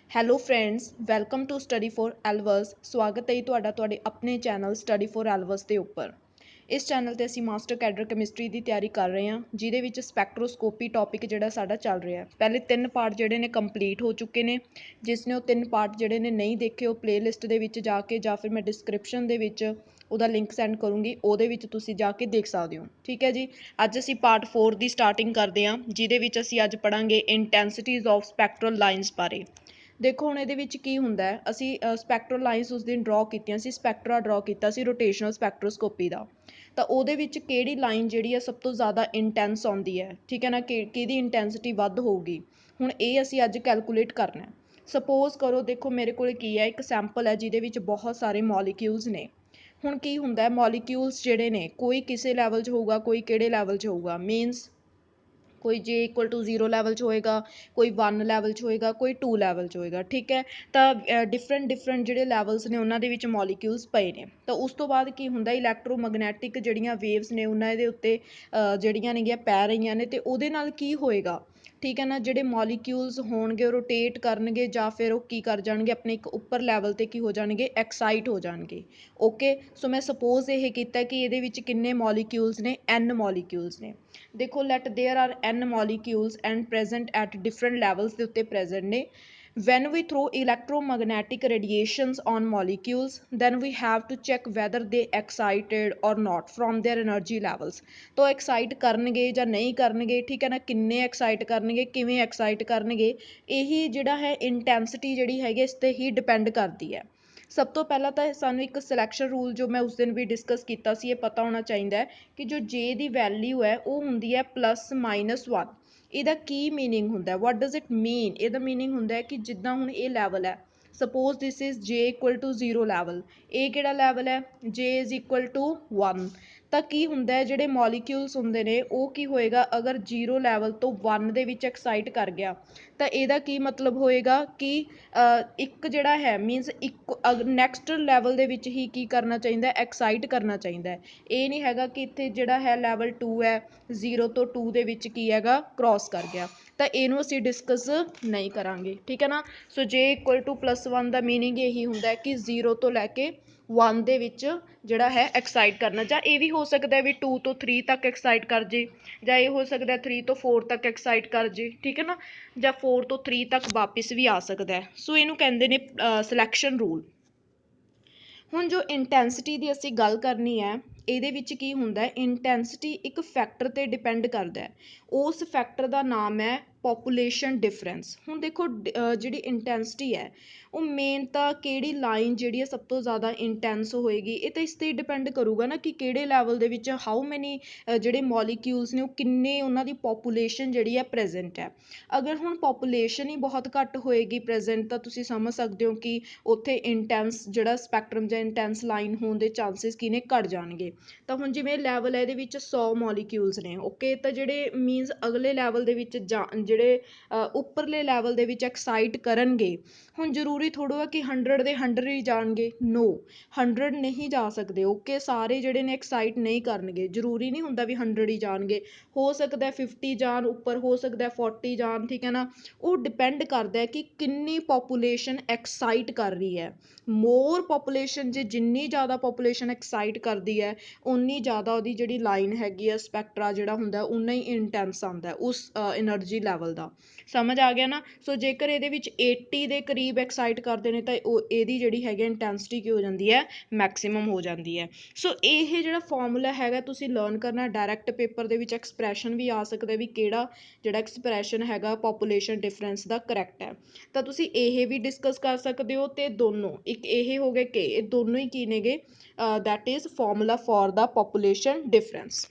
Hello friends, welcome to study for elves. ਸਵਾਗਤ ਹੈ ਜੀ ਤੁਹਾਡਾ ਤੁਹਾਡੇ ਆਪਣੇ ਚੈਨਲ ਸਟੱਡੀ ਫੋਰ ਐਲਵਸ ਦੇ ਉੱਪਰ। ਇਸ ਚੈਨਲ ਤੇ ਅਸੀਂ ਮਾਸਟਰ ਕੈਡਰ ਕੈਮਿਸਟਰੀ ਦੀ ਤਿਆਰੀ ਕਰ ਰਹੇ ਹਾਂ, ਜਿਹਦੇ ਵਿੱਚ ਸਪੈਕਟਰੋਸਕੋਪੀ ਟੌਪਿਕ ਜਿਹੜਾ ਸਾਡਾ ਚੱਲ ਰਿਹਾ। ਪਹਿਲੇ 3 ਪਾਰਟ ਜਿਹੜੇ ਨੇ ਕੰਪਲੀਟ ਹੋ ਚੁੱਕੇ ਨੇ। ਜਿਸ ਨੇ ਉਹ 3 ਪਾਰਟ ਜਿਹੜੇ ਨੇ ਨਹੀਂ ਦੇਖੇ, ਉਹ ਪਲੇਲਿਸਟ ਦੇ ਵਿੱਚ ਜਾ ਕੇ ਜਾਂ ਫਿਰ ਮੈਂ ਡਿਸਕ੍ਰਿਪਸ਼ਨ ਦੇ ਵਿੱਚ ਉਹਦਾ ਲਿੰਕ ਸੈਂਡ ਕਰੂੰਗੀ, ਉਹਦੇ ਵਿੱਚ ਤੁਸੀਂ ਜਾ ਕੇ ਦੇਖ ਸਕਦੇ ਹੋ। ਠੀਕ ਹੈ ਜੀ। ਅੱਜ ਅਸੀਂ ਪਾਰਟ 4 ਦੀ ਸਟਾਰਟਿੰਗ ਕਰਦੇ ਹਾਂ, ਜਿਹਦੇ ਵਿੱਚ ਅਸੀਂ ਅੱਜ ਪੜ੍ਹਾਂਗੇ ਇੰਟੈਂਸਿਟੀਜ਼ ਆਫ ਸਪੈਕਟਰਲ ਲਾਈਨਸ ਬਾਰੇ। ਦੇਖੋ ਹੁਣ ਇਹਦੇ ਵਿੱਚ ਕੀ ਹੁੰਦਾ ਹੈ, ਅਸੀਂ ਸਪੈਕਟਰਲ ਲਾਈਨਸ ਉਸ ਦਿਨ ਡਰਾਅ ਕੀਤੀਆਂ ਸੀ, ਸਪੈਕਟਰਾ ਡਰਾਅ ਕੀਤਾ ਸੀ ਰੋਟੇਸ਼ਨਲ ਸਪੈਕਟਰੋਸਕੋਪੀ ਦਾ। ਤਾਂ ਉਹਦੇ ਵਿੱਚ ਕਿਹੜੀ ਲਾਈਨ ਜਿਹੜੀ ਹੈ ਸਭ ਤੋਂ ਜ਼ਿਆਦਾ ਇੰਟੈਂਸ ਆਉਂਦੀ ਹੈ, ਠੀਕ ਹੈ ਨਾ, ਕਿਹਦੀ ਇੰਟੈਂਸਿਟੀ ਵੱਧ ਹੋਊਗੀ। ਹੁਣ ਇਹ ਅਸੀਂ ਅੱਜ ਕੈਲਕੂਲੇਟ ਕਰਨਾ। ਸਪੋਜ਼ ਕਰੋ, ਦੇਖੋ ਮੇਰੇ ਕੋਲ ਕੀ ਹੈ, ਇੱਕ ਸੈਂਪਲ ਹੈ ਜਿਹਦੇ ਵਿੱਚ ਬਹੁਤ ਸਾਰੇ ਮੋਲੀਕਿਊਲਸ ਨੇ। ਹੁਣ ਕੀ ਹੁੰਦਾ ਹੈ, ਮੋਲੀਕਿਊਲਸ ਜਿਹੜੇ ਨੇ ਕੋਈ ਕਿਸੇ ਲੈਵਲ 'ਚ ਹੋਊਗਾ, ਕੋਈ ਕਿਹੜੇ ਲੈਵਲ 'ਚ ਹੋਊਗਾ, ਮੀਨਸ ਕੋਈ ਜੇ ਇਕੁਅਲ ਟੂ 0 ਲੈਵਲ 'ਚ ਹੋਏਗਾ, ਕੋਈ 1 ਲੈਵਲ 'ਚ ਹੋਏਗਾ, ਕੋਈ 2 ਲੈਵਲ 'ਚ ਹੋਏਗਾ। ਠੀਕ ਹੈ। ਤਾਂ ਡਿਫਰੈਂਟ ਜਿਹੜੇ ਲੈਵਲਸ ਨੇ ਉਹਨਾਂ ਦੇ ਵਿੱਚ ਮੋਲੀਕਿਊਲਸ ਪਏ ਨੇ। ਤਾਂ ਉਸ ਤੋਂ ਬਾਅਦ ਕੀ ਹੁੰਦਾ, ਇਲੈਕਟ੍ਰੋਮੈਗਨੈਟਿਕ ਜਿਹੜੀਆਂ ਵੇਵਸ ਨੇ ਉਹਨਾਂ ਦੇ ਉੱਤੇ ਜਿਹੜੀਆਂ ਨੇਗੀਆਂ ਪੈ ਰਹੀਆਂ ਨੇ, ਅਤੇ ਉਹਦੇ ਨਾਲ ਕੀ ਹੋਏਗਾ, ਠੀਕ ਹੈ ਨਾ, ਜਿਹੜੇ ਮੋਲੀਕਿਊਲਸ ਹੋਣਗੇ ਉਹ ਰੋਟੇਟ ਕਰਨਗੇ ਜਾਂ ਫਿਰ ਉਹ ਕੀ ਕਰ ਜਾਣਗੇ, ਆਪਣੇ ਇੱਕ ਉੱਪਰ ਲੈਵਲ 'ਤੇ ਕੀ ਹੋ ਜਾਣਗੇ, ਐਕਸਾਈਟ ਹੋ ਜਾਣਗੇ। ਓਕੇ, ਸੋ ਮੈਂ ਸਪੋਜ਼ ਇਹ ਕੀਤਾ ਕਿ ਇਹਦੇ ਵਿੱਚ ਕਿੰਨੇ ਮੋਲੀਕਿਊਲਸ ਨੇ, n ਮੋਲੀਕਿਊਲਸ ਨੇ। ਦੇਖੋ let there are n molecules and present at different levels ਦੇ ਉੱਤੇ present ਨੇ। when we throw electromagnetic radiations on molecules, then we have to check whether they excited or not from their energy levels। तो excite ਕਰਨਗੇ ਜਾਂ ਨਹੀਂ ਕਰਨਗੇ, ਠੀਕ ਹੈ ਨਾ, ਕਿੰਨੇ excite ਕਰਨਗੇ, ਕਿਵੇਂ excite ਕਰਨਗੇ, ਇਹੀ ਜਿਹੜਾ ਹੈ ਇੰਟੈਂਸਿਟੀ ਜਿਹੜੀ ਹੈਗੀ ਇਸ 'ਤੇ ਹੀ ਡਿਪੈਂਡ ਕਰਦੀ ਹੈ। ਸਭ ਤੋਂ ਪਹਿਲਾਂ ਤਾਂ ਸਾਨੂੰ ਇੱਕ ਸਿਲੈਕਸ਼ਨ ਰੂਲ ਜੋ ਮੈਂ ਉਸ ਦਿਨ ਵੀ ਡਿਸਕਸ ਕੀਤਾ ਸੀ, ਇਹ ਪਤਾ ਹੋਣਾ ਚਾਹੀਦਾ ਹੈ ਕਿ ਜੋ ਜੇ ਦੀ ਵੈਲਿਊ ਹੈ ਉਹ ਹੁੰਦੀ ਹੈ +-1। ਇਹਦਾ ਕੀ ਮੀਨਿੰਗ ਹੁੰਦਾ, ਵਾਟ ਡਜ਼ ਇਟ ਮੀਨ। ਇਹਦਾ ਮੀਨਿੰਗ ਹੁੰਦਾ ਹੈ ਕਿ ਜਿੱਦਾਂ ਹੁਣ ਇਹ ਲੈਵਲ ਹੈ, ਸਪੋਜ਼ ਦਿਸ ਇਜ਼ ਜੇ ਇਕੁਅਲ ਟੂ 0 ਲੈਵਲ। ਇਹ ਕਿਹੜਾ ਲੈਵਲ ਹੈ, ਜੇ ਇਜ਼ ਇਕੁਅਲ ਟੂ 1। ਤਾਂ ਕੀ ਹੁੰਦਾ ਹੈ, ਜਿਹੜੇ ਮੋਲੀਕਿਊਲਸ ਹੁੰਦੇ ਨੇ ਉਹ ਕੀ ਹੋਏਗਾ, ਅਗਰ 0 ਲੈਵਲ ਤੋਂ 1 ਦੇ ਵਿੱਚ ਐਕਸਾਈਟ ਕਰ ਗਿਆ ਤਾਂ ਇਹਦਾ ਕੀ ਮਤਲਬ ਹੋਏਗਾ ਕਿ ਇੱਕ ਜਿਹੜਾ ਹੈ ਮੀਨਸ ਇੱਕ ਨੈਕਸਟ ਲੈਵਲ ਦੇ ਵਿੱਚ ਹੀ ਕੀ ਕਰਨਾ ਚਾਹੀਦਾ, ਐਕਸਾਈਟ ਕਰਨਾ ਚਾਹੀਦਾ ਹੈ। ਇਹ ਨਹੀਂ ਹੈਗਾ ਕਿ ਇੱਥੇ ਜਿਹੜਾ ਹੈ ਲੈਵਲ 2 ਹੈ, 0 ਤੋਂ 2 ਦੇ ਵਿੱਚ ਕੀ ਹੈਗਾ, ਕ੍ਰੋਸ ਕਰ ਗਿਆ। ਤਾਂ ਇਹਨੂੰ ਅਸੀਂ ਡਿਸਕਸ ਨਹੀਂ ਕਰਾਂਗੇ, ਠੀਕ ਹੈ ਨਾ। ਸੋ ਜੇ ਇਕੁਅਲ ਟੂ +1 ਦਾ ਮੀਨਿੰਗ ਇਹੀ ਹੁੰਦਾ ਕਿ 0 ਤੋਂ ਲੈ ਕੇ 1 ਦੇ ਵਿੱਚ ਜਿਹੜਾ ਹੈ ਐਕਸਾਈਟ ਕਰਨਾ। ਜਾਂ ਇਹ ਵੀ ਹੋ ਸਕਦਾ ਵੀ 2 ਤੋਂ 3 ਤੱਕ ਐਕਸਾਈਟ ਕਰ ਜੇ, ਜਾਂ ਇਹ ਹੋ ਸਕਦਾ 3 ਤੋਂ 4 ਤੱਕ ਐਕਸਾਈਟ ਕਰ ਜੇ, ਠੀਕ ਹੈ ਨਾ, ਜਾਂ 4 ਤੋਂ 3 ਤੱਕ ਵਾਪਿਸ ਵੀ ਆ ਸਕਦਾ। ਸੋ ਇਹਨੂੰ ਕਹਿੰਦੇ ਨੇ ਸਿਲੈਕਸ਼ਨ ਰੂਲ। ਹੁਣ ਜੋ ਇੰਟੈਂਸਿਟੀ ਦੀ ਅਸੀਂ ਗੱਲ ਕਰਨੀ ਹੈ, ਇਹਦੇ ਵਿੱਚ ਕੀ ਹੁੰਦਾ, ਇੰਟੈਂਸਿਟੀ ਇੱਕ ਫੈਕਟਰ 'ਤੇ ਡਿਪੈਂਡ ਕਰਦਾ ਹੈ। ਉਸ ਫੈਕਟਰ ਦਾ ਨਾਮ ਹੈ ਪੋਪੂਲੇਸ਼ਨ ਡਿਫਰੈਂਸ। ਹੁਣ ਦੇਖੋ ਜਿਹੜੀ ਇੰਟੈਂਸਿਟੀ ਹੈ ਉਹ ਮੇਨ ਤਾਂ ਕਿਹੜੀ ਲਾਈਨ ਜਿਹੜੀ ਹੈ ਸਭ ਤੋਂ ਜ਼ਿਆਦਾ ਇੰਟੈਂਸ ਹੋਏਗੀ, ਇਹ ਤਾਂ ਇਸ 'ਤੇ ਡਿਪੈਂਡ ਕਰੂਗਾ ਨਾ ਕਿ ਕਿਹੜੇ ਲੈਵਲ ਦੇ ਵਿੱਚ ਹਾਊ ਮੈਨੀ ਜਿਹੜੇ ਮੋਲੀਕਿਊਲਸ ਨੇ ਉਹ ਕਿੰਨੇ, ਉਹਨਾਂ ਦੀ ਪੋਪੂਲੇਸ਼ਨ ਜਿਹੜੀ ਹੈ ਪ੍ਰੈਜੈਂਟ ਹੈ। ਅਗਰ ਹੁਣ ਪੋਪੂਲੇਸ਼ਨ ਹੀ ਬਹੁਤ ਘੱਟ ਹੋਏਗੀ ਪ੍ਰੈਜੈਂਟ, ਤਾਂ ਤੁਸੀਂ ਸਮਝ ਸਕਦੇ ਹੋ ਕਿ ਉੱਥੇ ਇੰਟੈਂਸ ਜਿਹੜਾ ਸਪੈਕਟਰਮ ਜਾਂ ਇੰਟੈਂਸ ਲਾਈਨ ਹੋਣ ਦੇ ਚਾਂਸਿਸ ਕੀ ਨੇ, ਘੱਟ ਜਾਣਗੇ। ਤਾਂ ਹੁਣ ਜਿਵੇਂ ਲੈਵਲ ਹੈ ਇਹਦੇ ਵਿੱਚ 100 ਮੋਲੀਕਿਊਲਸ ਨੇ, ਓਕੇ, ਤਾਂ ਜਿਹੜੇ ਮੀਨਸ ਅਗਲੇ ਲੈਵਲ ਦੇ ਵਿੱਚ ਜਿਹੜੇ ਉੱਪਰਲੇ ਲੈਵਲ ਦੇ ਵਿੱਚ ਐਕਸਾਈਟ ਕਰਨਗੇ, ਹੁਣ ਜ਼ਰੂਰੀ ਥੋੜ੍ਹਾ ਕਿ 100 ਦੇ 100 ਹੀ ਜਾਣਗੇ, ਨੋ, 100 ਨਹੀਂ ਜਾ ਸਕਦੇ। ਓਕੇ, ਸਾਰੇ ਜਿਹੜੇ ਨੇ ਐਕਸਾਈਟ ਨਹੀਂ ਕਰਨਗੇ, ਜ਼ਰੂਰੀ ਨਹੀਂ ਹੁੰਦਾ ਵੀ 100 ਹੀ ਜਾਣਗੇ, ਹੋ ਸਕਦਾ 50 ਜਾਣ ਉੱਪਰ, ਹੋ ਸਕਦਾ 40 ਜਾਣ, ਠੀਕ ਹੈ ਨਾ। ਉਹ ਡਿਪੈਂਡ ਕਰਦਾ ਹੈ ਕਿ ਕਿੰਨੀ ਪੋਪੂਲੇਸ਼ਨ ਐਕਸਾਈਟ ਕਰ ਰਹੀ ਹੈ। ਮੋਰ ਪੋਪੂਲੇਸ਼ਨ, ਜੇ ਜਿੰਨੀ ਜ਼ਿਆਦਾ ਪੋਪੂਲੇਸ਼ਨ ਐਕਸਾਈਟ ਕਰਦੀ ਹੈ ਉਨੀ ਜ਼ਿਆਦਾ ਉਹਦੀ ਜਿਹੜੀ ਲਾਈਨ ਹੈਗੀ ਆ, ਸਪੈਕਟਰਾ ਜਿਹੜਾ ਹੁੰਦਾ ਉਨਾ ਹੀ ਇੰਟੈਂਸ ਆਉਂਦਾ ਉਸ ਐਨਰਜੀ ਲੈਵਲ ਦਾ। ਸਮਝ ਆ ਗਿਆ ਨਾ। ਸੋ ਜੇਕਰ ਇਹਦੇ ਵਿੱਚ 80 ਦੇ ਕਰੀਬ ਐਕਸਾਈਟ ਕਰਦੇ ਨੇ ਤਾਂ ਇਹਦੀ ਜਿਹੜੀ ਹੈਗੀ ਇੰਟੈਂਸਿਟੀ ਕੀ ਹੋ ਜਾਂਦੀ ਹੈ, ਮੈਕਸੀਮਮ ਹੋ ਜਾਂਦੀ ਹੈ। ਸੋ ਇਹ ਜਿਹੜਾ ਫਾਰਮੂਲਾ ਹੈਗਾ ਤੁਸੀਂ ਲਰਨ ਕਰਨਾ। ਡਾਇਰੈਕਟ ਪੇਪਰ ਦੇ ਵਿੱਚ ਐਕਸਪ੍ਰੈਸ਼ਨ ਵੀ ਆ ਸਕਦਾ ਵੀ ਕਿਹੜਾ ਜਿਹੜਾ ਐਕਸਪ੍ਰੈਸ਼ਨ ਹੈਗਾ ਪੋਪੂਲੇਸ਼ਨ ਡਿਫਰੈਂਸ ਦਾ ਕਰੈਕਟ ਹੈ। ਤਾਂ ਤੁਸੀਂ ਇਹ ਵੀ ਡਿਸਕਸ ਕਰ ਸਕਦੇ ਹੋ, ਅਤੇ ਦੋਨੋਂ ਇੱਕ ਇਹ ਹੋ ਗਏ ਕਿ ਇਹ ਦੋਨੋਂ ਹੀ ਕੀ ਨੇਗੇ, that is formula for the population difference.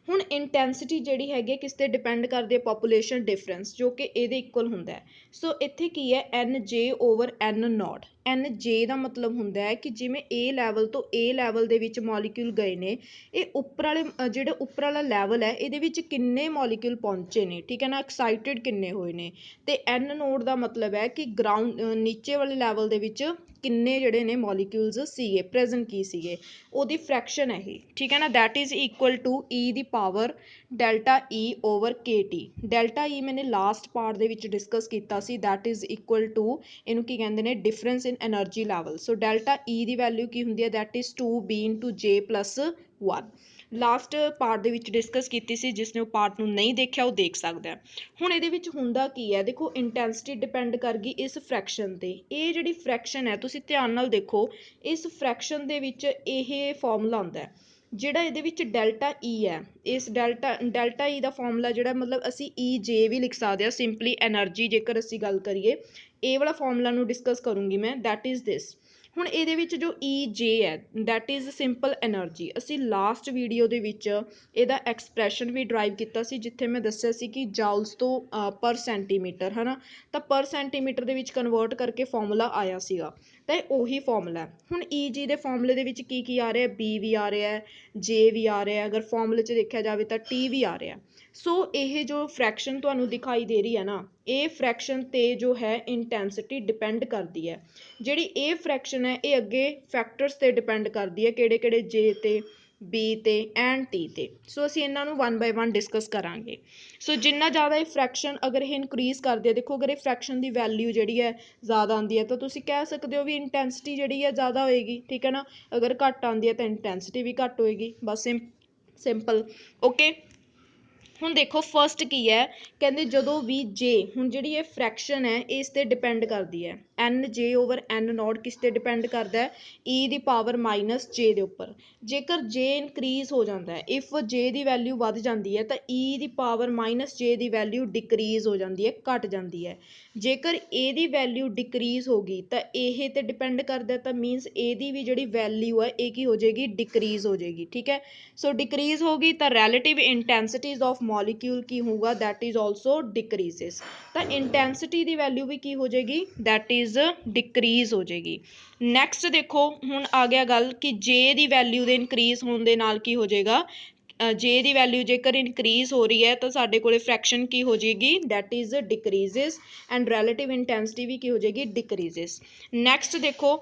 ਹੁਣ ਇੰਟੈਂਸਿਟੀ ਜਿਹੜੀ ਹੈਗੀ ਕਿਸ 'ਤੇ ਡਿਪੈਂਡ ਕਰਦੀ ਹੈ, ਪੋਪੂਲੇਸ਼ਨ ਡਿਫਰੈਂਸ, ਜੋ ਕਿ ਇਹਦੇ ਇਕੁਅਲ ਹੁੰਦਾ ਹੈ। ਸੋ ਇੱਥੇ ਕੀ ਹੈ, NJ/N0। NJ ਦਾ ਮਤਲਬ ਹੁੰਦਾ ਹੈ ਕਿ ਜਿਵੇਂ A ਲੈਵਲ ਤੋਂ A ਲੈਵਲ ਦੇ ਵਿੱਚ ਮੋਲੀਕਿਊਲ ਗਏ ਨੇ, ਇਹ ਉੱਪਰ ਵਾਲੇ ਜਿਹੜੇ ਉੱਪਰ ਵਾਲਾ ਲੈਵਲ ਹੈ ਇਹਦੇ ਵਿੱਚ ਕਿੰਨੇ ਮੋਲੀਕਿਊਲ ਪਹੁੰਚੇ ਨੇ, ਠੀਕ ਹੈ ਨਾ, ਐਕਸਾਈਟਡ ਕਿੰਨੇ ਹੋਏ ਨੇ। ਅਤੇ N0 ਦਾ ਮਤਲਬ ਹੈ ਕਿ ਗਰਾਊਂਡ ਨੀਚੇ ਵਾਲੇ ਲੈਵਲ ਦੇ ਵਿੱਚ ਕਿੰਨੇ ਜਿਹੜੇ ਨੇ ਮੋਲੀਕਿਊਲਸ ਸੀਗੇ, ਪ੍ਰੈਜ਼ੈਂਟ ਕੀ ਸੀਗੇ, ਉਹਦੀ ਫਰੈਕਸ਼ਨ ਹੈ ਇਹ, ਠੀਕ ਹੈ ਨਾ। That is equal to E the power delta E over K T. Delta E ਮੈंने last part ਦੇ ਵਿੱਚ ਡਿਸਕਸ ਕੀਤਾ ਸੀ, ਦੈਟ ਇਜ਼ ਇਕੁਅਲ ਟੂ, ਇਹਨੂੰ ਕੀ ਕਹਿੰਦੇ ਨੇ, ਡਿਫਰੈਂਸ ਇਨ ਐਨਰਜੀ ਲੈਵਲ। ਸੋ ਡੈਲਟਾ ਈ ਦੀ ਵੈਲਿਊ ਕੀ ਹੁੰਦੀ ਹੈ, ਦੈਟ ਇਜ਼ 2b ਇੰਟੂ ਜੇ ਪਲੱਸ 1। ਲਾਸਟ ਪਾਰਟ ਦੇ ਵਿੱਚ ਡਿਸਕਸ ਕੀਤੀ ਸੀ, ਜਿਸ ਨੇ ਉਹ ਪਾਰਟ ਨੂੰ ਨਹੀਂ ਦੇਖਿਆ ਉਹ ਦੇਖ ਸਕਦਾ। ਹੁਣ ਇਹਦੇ ਵਿੱਚ ਹੁੰਦਾ ਕੀ ਹੈ, ਦੇਖੋ ਇੰਟੈਂਸਿਟੀ ਡਿਪੈਂਡ ਕਰ ਗਈ ਇਸ ਫਰੈਕਸ਼ਨ 'ਤੇ। ਇਹ ਜਿਹੜੀ ਫਰੈਕਸ਼ਨ ਹੈ, ਤੁਸੀਂ ਧਿਆਨ ਨਾਲ ਦੇਖੋ, ਇਸ ਫਰੈਕਸ਼ਨ ਦੇ ਵਿੱਚ ਇਹ ਫਾਰਮੂਲਾ ਆਉਂਦਾ ਹੈ ਜਿਹੜਾ ਇਹਦੇ ਵਿੱਚ ਡੈਲਟਾ ਈ ਹੈ। ਇਸ ਡੈਲਟਾ ਈ ਦਾ ਫਾਰਮੂਲਾ ਜਿਹੜਾ, ਮਤਲਬ ਅਸੀਂ ਈ ਜੇ ਵੀ ਲਿਖ ਸਕਦੇ ਹਾਂ ਸਿੰਪਲੀ ਐਨਰਜੀ, ਜੇਕਰ ਅਸੀਂ ਗੱਲ ਕਰੀਏ ਇਹ ਵਾਲਾ ਫਾਰਮੂਲਾ ਨੂੰ ਡਿਸਕਸ ਕਰੂੰਗੀ ਮੈਂ, ਦੈਟ ਇਜ਼ ਦਿਸ। ਹੁਣ ਇਹਦੇ ਵਿੱਚ ਜੋ ਈ ਜੇ ਹੈ, ਦੈਟ ਇਜ਼ ਸਿੰਪਲ ਐਨਰਜੀ। ਅਸੀਂ ਲਾਸਟ ਵੀਡੀਓ ਦੇ ਵਿੱਚ ਇਹਦਾ ਐਕਸਪ੍ਰੈਸ਼ਨ ਵੀ ਡਰਾਈਵ ਕੀਤਾ ਸੀ, ਜਿੱਥੇ ਮੈਂ ਦੱਸਿਆ ਸੀ ਕਿ ਜਾਊਲਸ ਤੋਂ ਪਰ ਸੈਂਟੀਮੀਟਰ ਹੈ ਨਾ, ਤਾਂ ਪਰ ਸੈਂਟੀਮੀਟਰ ਦੇ ਵਿੱਚ ਕਨਵਰਟ ਕਰਕੇ ਫਾਰਮੂਲਾ ਆਇਆ ਸੀਗਾ, ਤਾਂ ਇਹ ਉਹੀ ਫਾਰਮੂਲਾ ਹੈ। ਹੁਣ ਈ ਜੀ ਦੇ ਫਾਰਮੂਲੇ ਦੇ ਵਿੱਚ ਕੀ ਕੀ ਆ ਰਿਹਾ, ਬੀ ਵੀ ਆ ਰਿਹਾ, ਜੇ ਵੀ ਆ ਰਿਹਾ, ਅਗਰ ਫਾਰਮੂਲੇ 'ਚ ਦੇਖਿਆ ਜਾਵੇ ਤਾਂ ਟੀ ਵੀ ਆ ਰਿਹਾ। ਸੋ ਇਹ ਜੋ ਫਰੈਕਸ਼ਨ ਤੁਹਾਨੂੰ ਦਿਖਾਈ ਦੇ ਰਹੀ ਹੈ ਨਾ, ਇਹ ਫਰੈਕਸ਼ਨ 'ਤੇ ਜੋ ਹੈ ਇੰਟੈਂਸਿਟੀ ਡਿਪੈਂਡ ਕਰਦੀ ਹੈ। ਜਿਹੜੀ ਇਹ ਫਰੈਕਸ਼ਨ ਹੈ ਇਹ ਅੱਗੇ ਫੈਕਟਰਸ 'ਤੇ ਡਿਪੈਂਡ ਕਰਦੀ ਹੈ, ਕਿਹੜੇ ਕਿਹੜੇ, ਜੇ 'ਤੇ, ਬੀ 'ਤੇ ਐਂਡ ਟੀ 'ਤੇ। ਸੋ ਅਸੀਂ ਇਹਨਾਂ ਨੂੰ 1 ਬਾਏ 1 ਡਿਸਕਸ ਕਰਾਂਗੇ। ਸੋ ਜਿੰਨਾ ਜ਼ਿਆਦਾ ਇਹ ਫਰੈਕਸ਼ਨ ਅਗਰ ਇਹ ਇਨਕਰੀਜ਼ ਕਰਦੇ ਆ, ਦੇਖੋ ਅਗਰ ਇਹ ਫਰੈਕਸ਼ਨ ਦੀ ਵੈਲਿਊ ਜਿਹੜੀ ਹੈ ਜ਼ਿਆਦਾ ਆਉਂਦੀ ਹੈ ਤਾਂ ਤੁਸੀਂ ਕਹਿ ਸਕਦੇ ਹੋ ਵੀ ਇੰਟੈਂਸਿਟੀ ਜਿਹੜੀ ਹੈ ਜ਼ਿਆਦਾ ਹੋਏਗੀ, ਠੀਕ ਹੈ ਨਾ। ਅਗਰ ਘੱਟ ਆਉਂਦੀ ਹੈ ਤਾਂ ਇੰਟੈਂਸਿਟੀ ਵੀ ਘੱਟ ਹੋਏਗੀ, ਬਸ ਸਿੰਪਲ। ਓਕੇ, ਹੁਣ ਦੇਖੋ ਫਸਟ ਕੀ ਹੈ, ਕਹਿੰਦੇ ਜਦੋਂ ਵੀ ਜੇ, ਹੁਣ ਜਿਹੜੀ ਇਹ ਫਰੈਕਸ਼ਨ ਹੈ ਇਸ 'ਤੇ ਡਿਪੈਂਡ ਕਰਦੀ ਹੈ, ਐਨ ਜੇ ਓਵਰ ਐਨ ਨੋਟ ਕਿਸ 'ਤੇ ਡਿਪੈਂਡ ਕਰਦਾ ਹੈ, ਈ ਦੀ ਪਾਵਰ ਮਾਈਨਸ ਜੇ ਦੇ ਉੱਪਰ। ਜੇਕਰ ਜੇ ਇਨਕਰੀਜ਼ ਹੋ ਜਾਂਦਾ ਹੈ, ਇਫ ਜੇ ਦੀ ਵੈਲਿਊ ਵੱਧ ਜਾਂਦੀ ਹੈ ਤਾਂ ਈ ਦੀ ਪਾਵਰ ਮਾਈਨਸ ਜੇ ਦੀ ਵੈਲਿਊ ਡਿਕਰੀਜ਼ ਹੋ ਜਾਂਦੀ ਹੈ, ਘੱਟ ਜਾਂਦੀ ਹੈ। ਜੇਕਰ ਇਹਦੀ ਵੈਲਿਊ ਡਿਕਰੀਜ਼ ਹੋ ਗਈ ਤਾਂ ਇਹ 'ਤੇ ਡਿਪੈਂਡ ਕਰਦਾ, ਤਾਂ ਮੀਨਸ ਇਹਦੀ ਵੀ ਜਿਹੜੀ ਵੈਲਿਊ ਹੈ ਇਹ ਕੀ ਹੋ ਜਾਏਗੀ, ਡਿਕਰੀਜ਼ ਹੋ ਜਾਏਗੀ, ਠੀਕ ਹੈ। ਸੋ ਡਿਕਰੀਜ਼ ਹੋ ਗਈ ਤਾਂ ਰੈਲੇਟਿਵ ਇੰਟੈਂਸਿਟੀਜ਼ ਆਫ ਮੋਲੀਕਿਊਲ ਕੀ ਹੋਊਗਾ, ਦੈਟ ਇਜ਼ ਆਲਸੋ ਡਿਕਰੀਜ਼ਿਸ। ਤਾਂ ਇੰਟੈਂਸਿਟੀ ਦੀ ਵੈਲਿਊ ਵੀ ਕੀ ਹੋ ਜਾਏਗੀ, ਦੈਟ ਇਜ਼ ਡਿਕਰੀਜ਼ ਹੋ ਜਾਏਗੀ। ਨੈਕਸਟ ਦੇਖੋ, ਹੁਣ ਆ ਗਿਆ ਗੱਲ ਕਿ ਜੇ ਦੀ ਵੈਲਿਊ ਦੇ ਇਨਕਰੀਜ਼ ਹੋਣ ਦੇ ਨਾਲ ਕੀ ਹੋ ਜਾਏਗਾ, ਜੇ ਦੀ ਵੈਲਿਊ ਜੇਕਰ ਇਨਕਰੀਜ਼ ਹੋ ਰਹੀ ਹੈ ਤਾਂ ਸਾਡੇ ਕੋਲੇ ਫਰੈਕਸ਼ਨ ਕੀ ਹੋ ਜਾਏਗੀ, that is decreases, and relative intensity ਵੀ ਕੀ ਹੋ ਜਾਏਗੀ, ਡਿਕਰੀਜ਼ਿਸ। ਨੈਕਸਟ ਦੇਖੋ,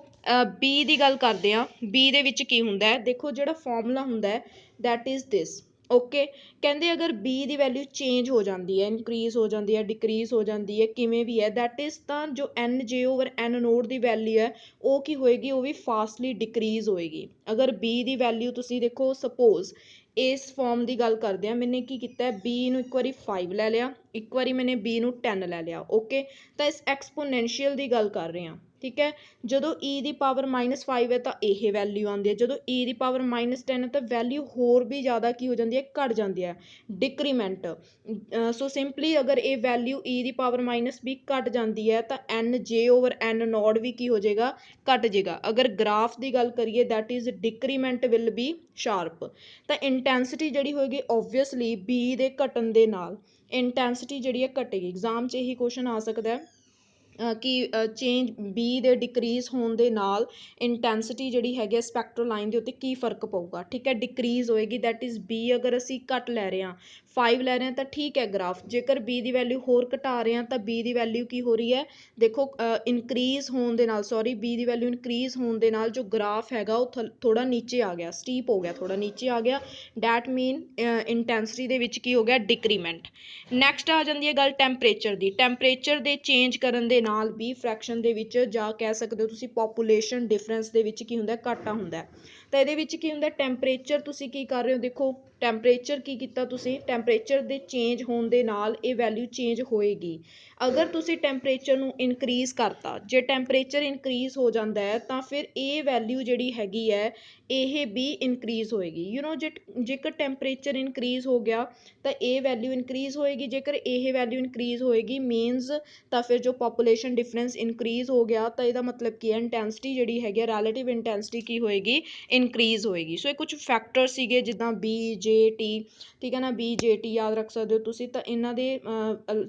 ਬੀ ਦੀ ਗੱਲ ਕਰਦੇ ਹਾਂ। ਬੀ ਦੇ ਵਿੱਚ ਕੀ ਹੁੰਦਾ ਹੈ, ਦੇਖੋ ਜਿਹੜਾ ਫਾਰਮੂਲਾ ਹੁੰਦਾ ਹੈ ਦੈਟ ਇਜ਼ ਦਿਸ। ਓਕੇ, ਕਹਿੰਦੇ ਅਗਰ ਬੀ ਦੀ ਵੈਲਿਊ ਚੇਂਜ ਹੋ ਜਾਂਦੀ ਹੈ, ਇਨਕਰੀਜ਼ ਹੋ ਜਾਂਦੀ ਹੈ, ਡਿਕਰੀਜ਼ ਹੋ ਜਾਂਦੀ ਹੈ, ਕਿਵੇਂ ਵੀ ਹੈ, ਦੈਟ ਇਜ਼ ਤਾਂ ਜੋ ਐਨ ਜੇ ਓਵਰ ਐਨ ਨੋਟ ਦੀ ਵੈਲਿਊ ਹੈ ਉਹ ਕੀ ਹੋਏਗੀ, ਉਹ ਵੀ ਫਾਸਟਲੀ ਡਿਕਰੀਜ਼ ਹੋਏਗੀ। ਅਗਰ ਬੀ ਦੀ ਵੈਲਿਊ ਤੁਸੀਂ ਦੇਖੋ, ਸਪੋਜ਼ ਇਸ ਫਾਰਮ ਦੀ ਗੱਲ ਕਰਦੇ ਹਾਂ, ਮੈंने ਕੀ ਕੀਤਾ, ਬੀ ਨੂੰ ਇੱਕ ਵਾਰੀ 5 ਲੈ ਲਿਆ, ਇੱਕ ਵਾਰੀ ਮੈंने ਬੀ ਨੂੰ 10 ਲੈ ਲਿਆ। ਓਕੇ, ਤਾਂ ਇਸ ਐਕਸਪੋਨੈਂਸ਼ੀਅਲ ਦੀ ਗੱਲ ਕਰ ਰਹੇ ਹਾਂ, ਠੀਕ ਹੈ। ਜਦੋਂ ਈ ਦੀ ਪਾਵਰ -5 ਹੈ ਤਾਂ ਇਹ ਵੈਲਿਊ ਆਉਂਦੀ ਹੈ, ਜਦੋਂ ਈ ਦੀ ਪਾਵਰ -10 ਹੈ ਤਾਂ ਵੈਲਿਊ ਹੋਰ ਵੀ ਜ਼ਿਆਦਾ ਕੀ ਹੋ ਜਾਂਦੀ ਹੈ, ਘੱਟ ਜਾਂਦੀ ਹੈ, ਡਿਕਰੀਮੈਂਟ। ਸੋ ਸਿੰਪਲੀ ਅਗਰ ਇਹ ਵੈਲਿਊ ਈ ਦੀ ਪਾਵਰ -20 ਘੱਟ ਜਾਂਦੀ ਹੈ ਤਾਂ ਐਨ ਜੇ ਓਵਰ ਐਨ ਨੋਟ ਵੀ ਕੀ ਹੋ ਜਾਏਗਾ, ਘੱਟ ਜਾਏਗਾ। ਅਗਰ ਗ੍ਰਾਫ ਦੀ ਗੱਲ ਕਰੀਏ, that is decrement will be sharp. ਤਾਂ ਇੰਟੈਂਸਿਟੀ ਜਿਹੜੀ ਹੋਏਗੀ ਓਬਵੀਅਸਲੀ ਬੀ ਦੇ ਘਟਣ ਦੇ ਨਾਲ ਇੰਟੈਂਸਿਟੀ ਜਿਹੜੀ ਹੈ ਘਟੇਗੀ। ਐਗਜ਼ਾਮ 'ਚ ਇਹੀ ਕੁਐਸਚਨ ਆ ਸਕਦਾ ਕਿ ਚੇਂਜ ਬੀ ਦੇ ਡਿਕਰੀਜ਼ ਹੋਣ ਦੇ ਨਾਲ ਇੰਟੈਂਸਿਟੀ ਜਿਹੜੀ ਹੈਗੀ ਸਪੈਕਟਰਲ ਲਾਈਨ ਦੇ ਉੱਤੇ ਕੀ ਫਰਕ ਪਊਗਾ, ਠੀਕ ਹੈ, ਡਿਕਰੀਜ਼ ਹੋਏਗੀ। ਦੈਟ ਇਜ਼ ਬੀ ਅਗਰ ਅਸੀਂ ਘੱਟ ਲੈ ਰਹੇ ਹਾਂ, 5 ਲੈ ਰਹੇ ਹਾਂ ਤਾਂ ਠੀਕ ਹੈ ਗ੍ਰਾਫ। ਜੇਕਰ ਬੀ ਦੀ ਵੈਲਿਊ ਹੋਰ ਘਟਾ ਰਹੇ ਹਾਂ ਤਾਂ ਬੀ ਦੀ ਵੈਲਿਊ ਕੀ ਹੋ ਰਹੀ ਹੈ, ਦੇਖੋ ਇਨਕਰੀਜ਼ ਹੋਣ ਦੇ ਨਾਲ, ਸੌਰੀ ਬੀ ਦੀ ਵੈਲਿਊ ਇਨਕਰੀਜ਼ ਹੋਣ ਦੇ ਨਾਲ ਜੋ ਗ੍ਰਾਫ ਹੈਗਾ ਉਹ ਥੋੜ੍ਹਾ ਨੀਚੇ ਆ ਗਿਆ, ਸਟੀਪ ਹੋ ਗਿਆ, ਥੋੜ੍ਹਾ ਨੀਚੇ ਆ ਗਿਆ। ਡੈਟ ਮੀਨ ਇੰਟੈਂਸਿਟੀ ਦੇ ਵਿੱਚ ਕੀ ਹੋ ਗਿਆ, ਡਿਕਰੀਮੈਂਟ। ਨੈਕਸਟ ਆ ਜਾਂਦੀ ਹੈ ਗੱਲ ਟੈਂਪਰੇਚਰ ਦੀ। ਟੈਂਪਰੇਚਰ ਦੇ ਚੇਂਜ ਕਰਨ ਦੇ ਨਾਲ ਵੀ ਫਰੈਕਸ਼ਨ ਦੇ ਵਿੱਚ, ਜਾਂ ਕਹਿ ਸਕਦੇ ਹੋ ਤੁਸੀਂ ਪੋਪੂਲੇਸ਼ਨ ਡਿਫਰੈਂਸ ਦੇ ਵਿੱਚ ਕੀ ਹੁੰਦਾ, ਘਾਟਾ ਹੁੰਦਾ। ਤਾਂ ਇਹਦੇ ਵਿੱਚ ਕੀ ਹੁੰਦਾ, ਟੈਂਪਰੇਚਰ ਤੁਸੀਂ ਕੀ ਕਰ ਰਹੇ ਹੋ, ਦੇਖੋ ਟੈਂਪਰੇਚਰ ਕੀ ਕੀਤਾ ਤੁਸੀਂ, ਟੈਂਪਰੇਚਰ ਦੇ ਚੇਂਜ ਹੋਣ ਦੇ ਨਾਲ ਇਹ ਵੈਲਿਊ ਚੇਂਜ ਹੋਏਗੀ। ਅਗਰ ਤੁਸੀਂ ਟੈਂਪਰੇਚਰ ਨੂੰ ਇਨਕਰੀਜ਼ ਕਰਤਾ, ਜੇ ਟੈਂਪਰੇਚਰ ਇਨਕਰੀਜ਼ ਹੋ ਜਾਂਦਾ ਹੈ ਤਾਂ ਫਿਰ ਇਹ ਵੈਲਿਊ ਜਿਹੜੀ ਹੈਗੀ ਹੈ ਇਹ ਵੀ ਇਨਕਰੀਜ਼ ਹੋਏਗੀ। ਯੂ ਨੋ, ਜੇਕਰ ਟੈਂਪਰੇਚਰ ਇਨਕਰੀਜ਼ ਹੋ ਗਿਆ ਤਾਂ ਇਹ ਵੈਲਿਊ ਇਨਕਰੀਜ਼ ਹੋਏਗੀ। ਜੇਕਰ ਇਹ ਵੈਲਿਊ ਇਨਕਰੀਜ਼ ਹੋਏਗੀ ਮੀਨਸ ਤਾਂ ਫਿਰ ਜੋ ਪੋਪੂਲੇਸ਼ਨ ਡਿਫਰੈਂਸ ਇਨਕਰੀਜ਼ ਹੋ ਗਿਆ ਤਾਂ ਇਹਦਾ ਮਤਲਬ ਕੀ ਹੈ, ਇੰਟੈਂਸਿਟੀ ਜਿਹੜੀ ਹੈਗੀ ਹੈ, ਰੈਲੇਟਿਵ ਇੰਟੈਂਸਿਟੀ ਕੀ ਹੋਏਗੀ, ਇਨਕਰੀਜ਼ ਹੋਏਗੀ। ਸੋ ਇਹ ਕੁਝ ਫੈਕਟਰ ਸੀਗੇ ਜਿੱਦਾਂ ਬੀ ਜੇ ਟੀ, ਠੀਕ ਹੈ ਨਾ, ਬੀ ਜੇ ਟੀ ਯਾਦ ਰੱਖ ਸਕਦੇ ਹੋ ਤੁਸੀਂ। ਤਾਂ ਇਹਨਾਂ ਦੇ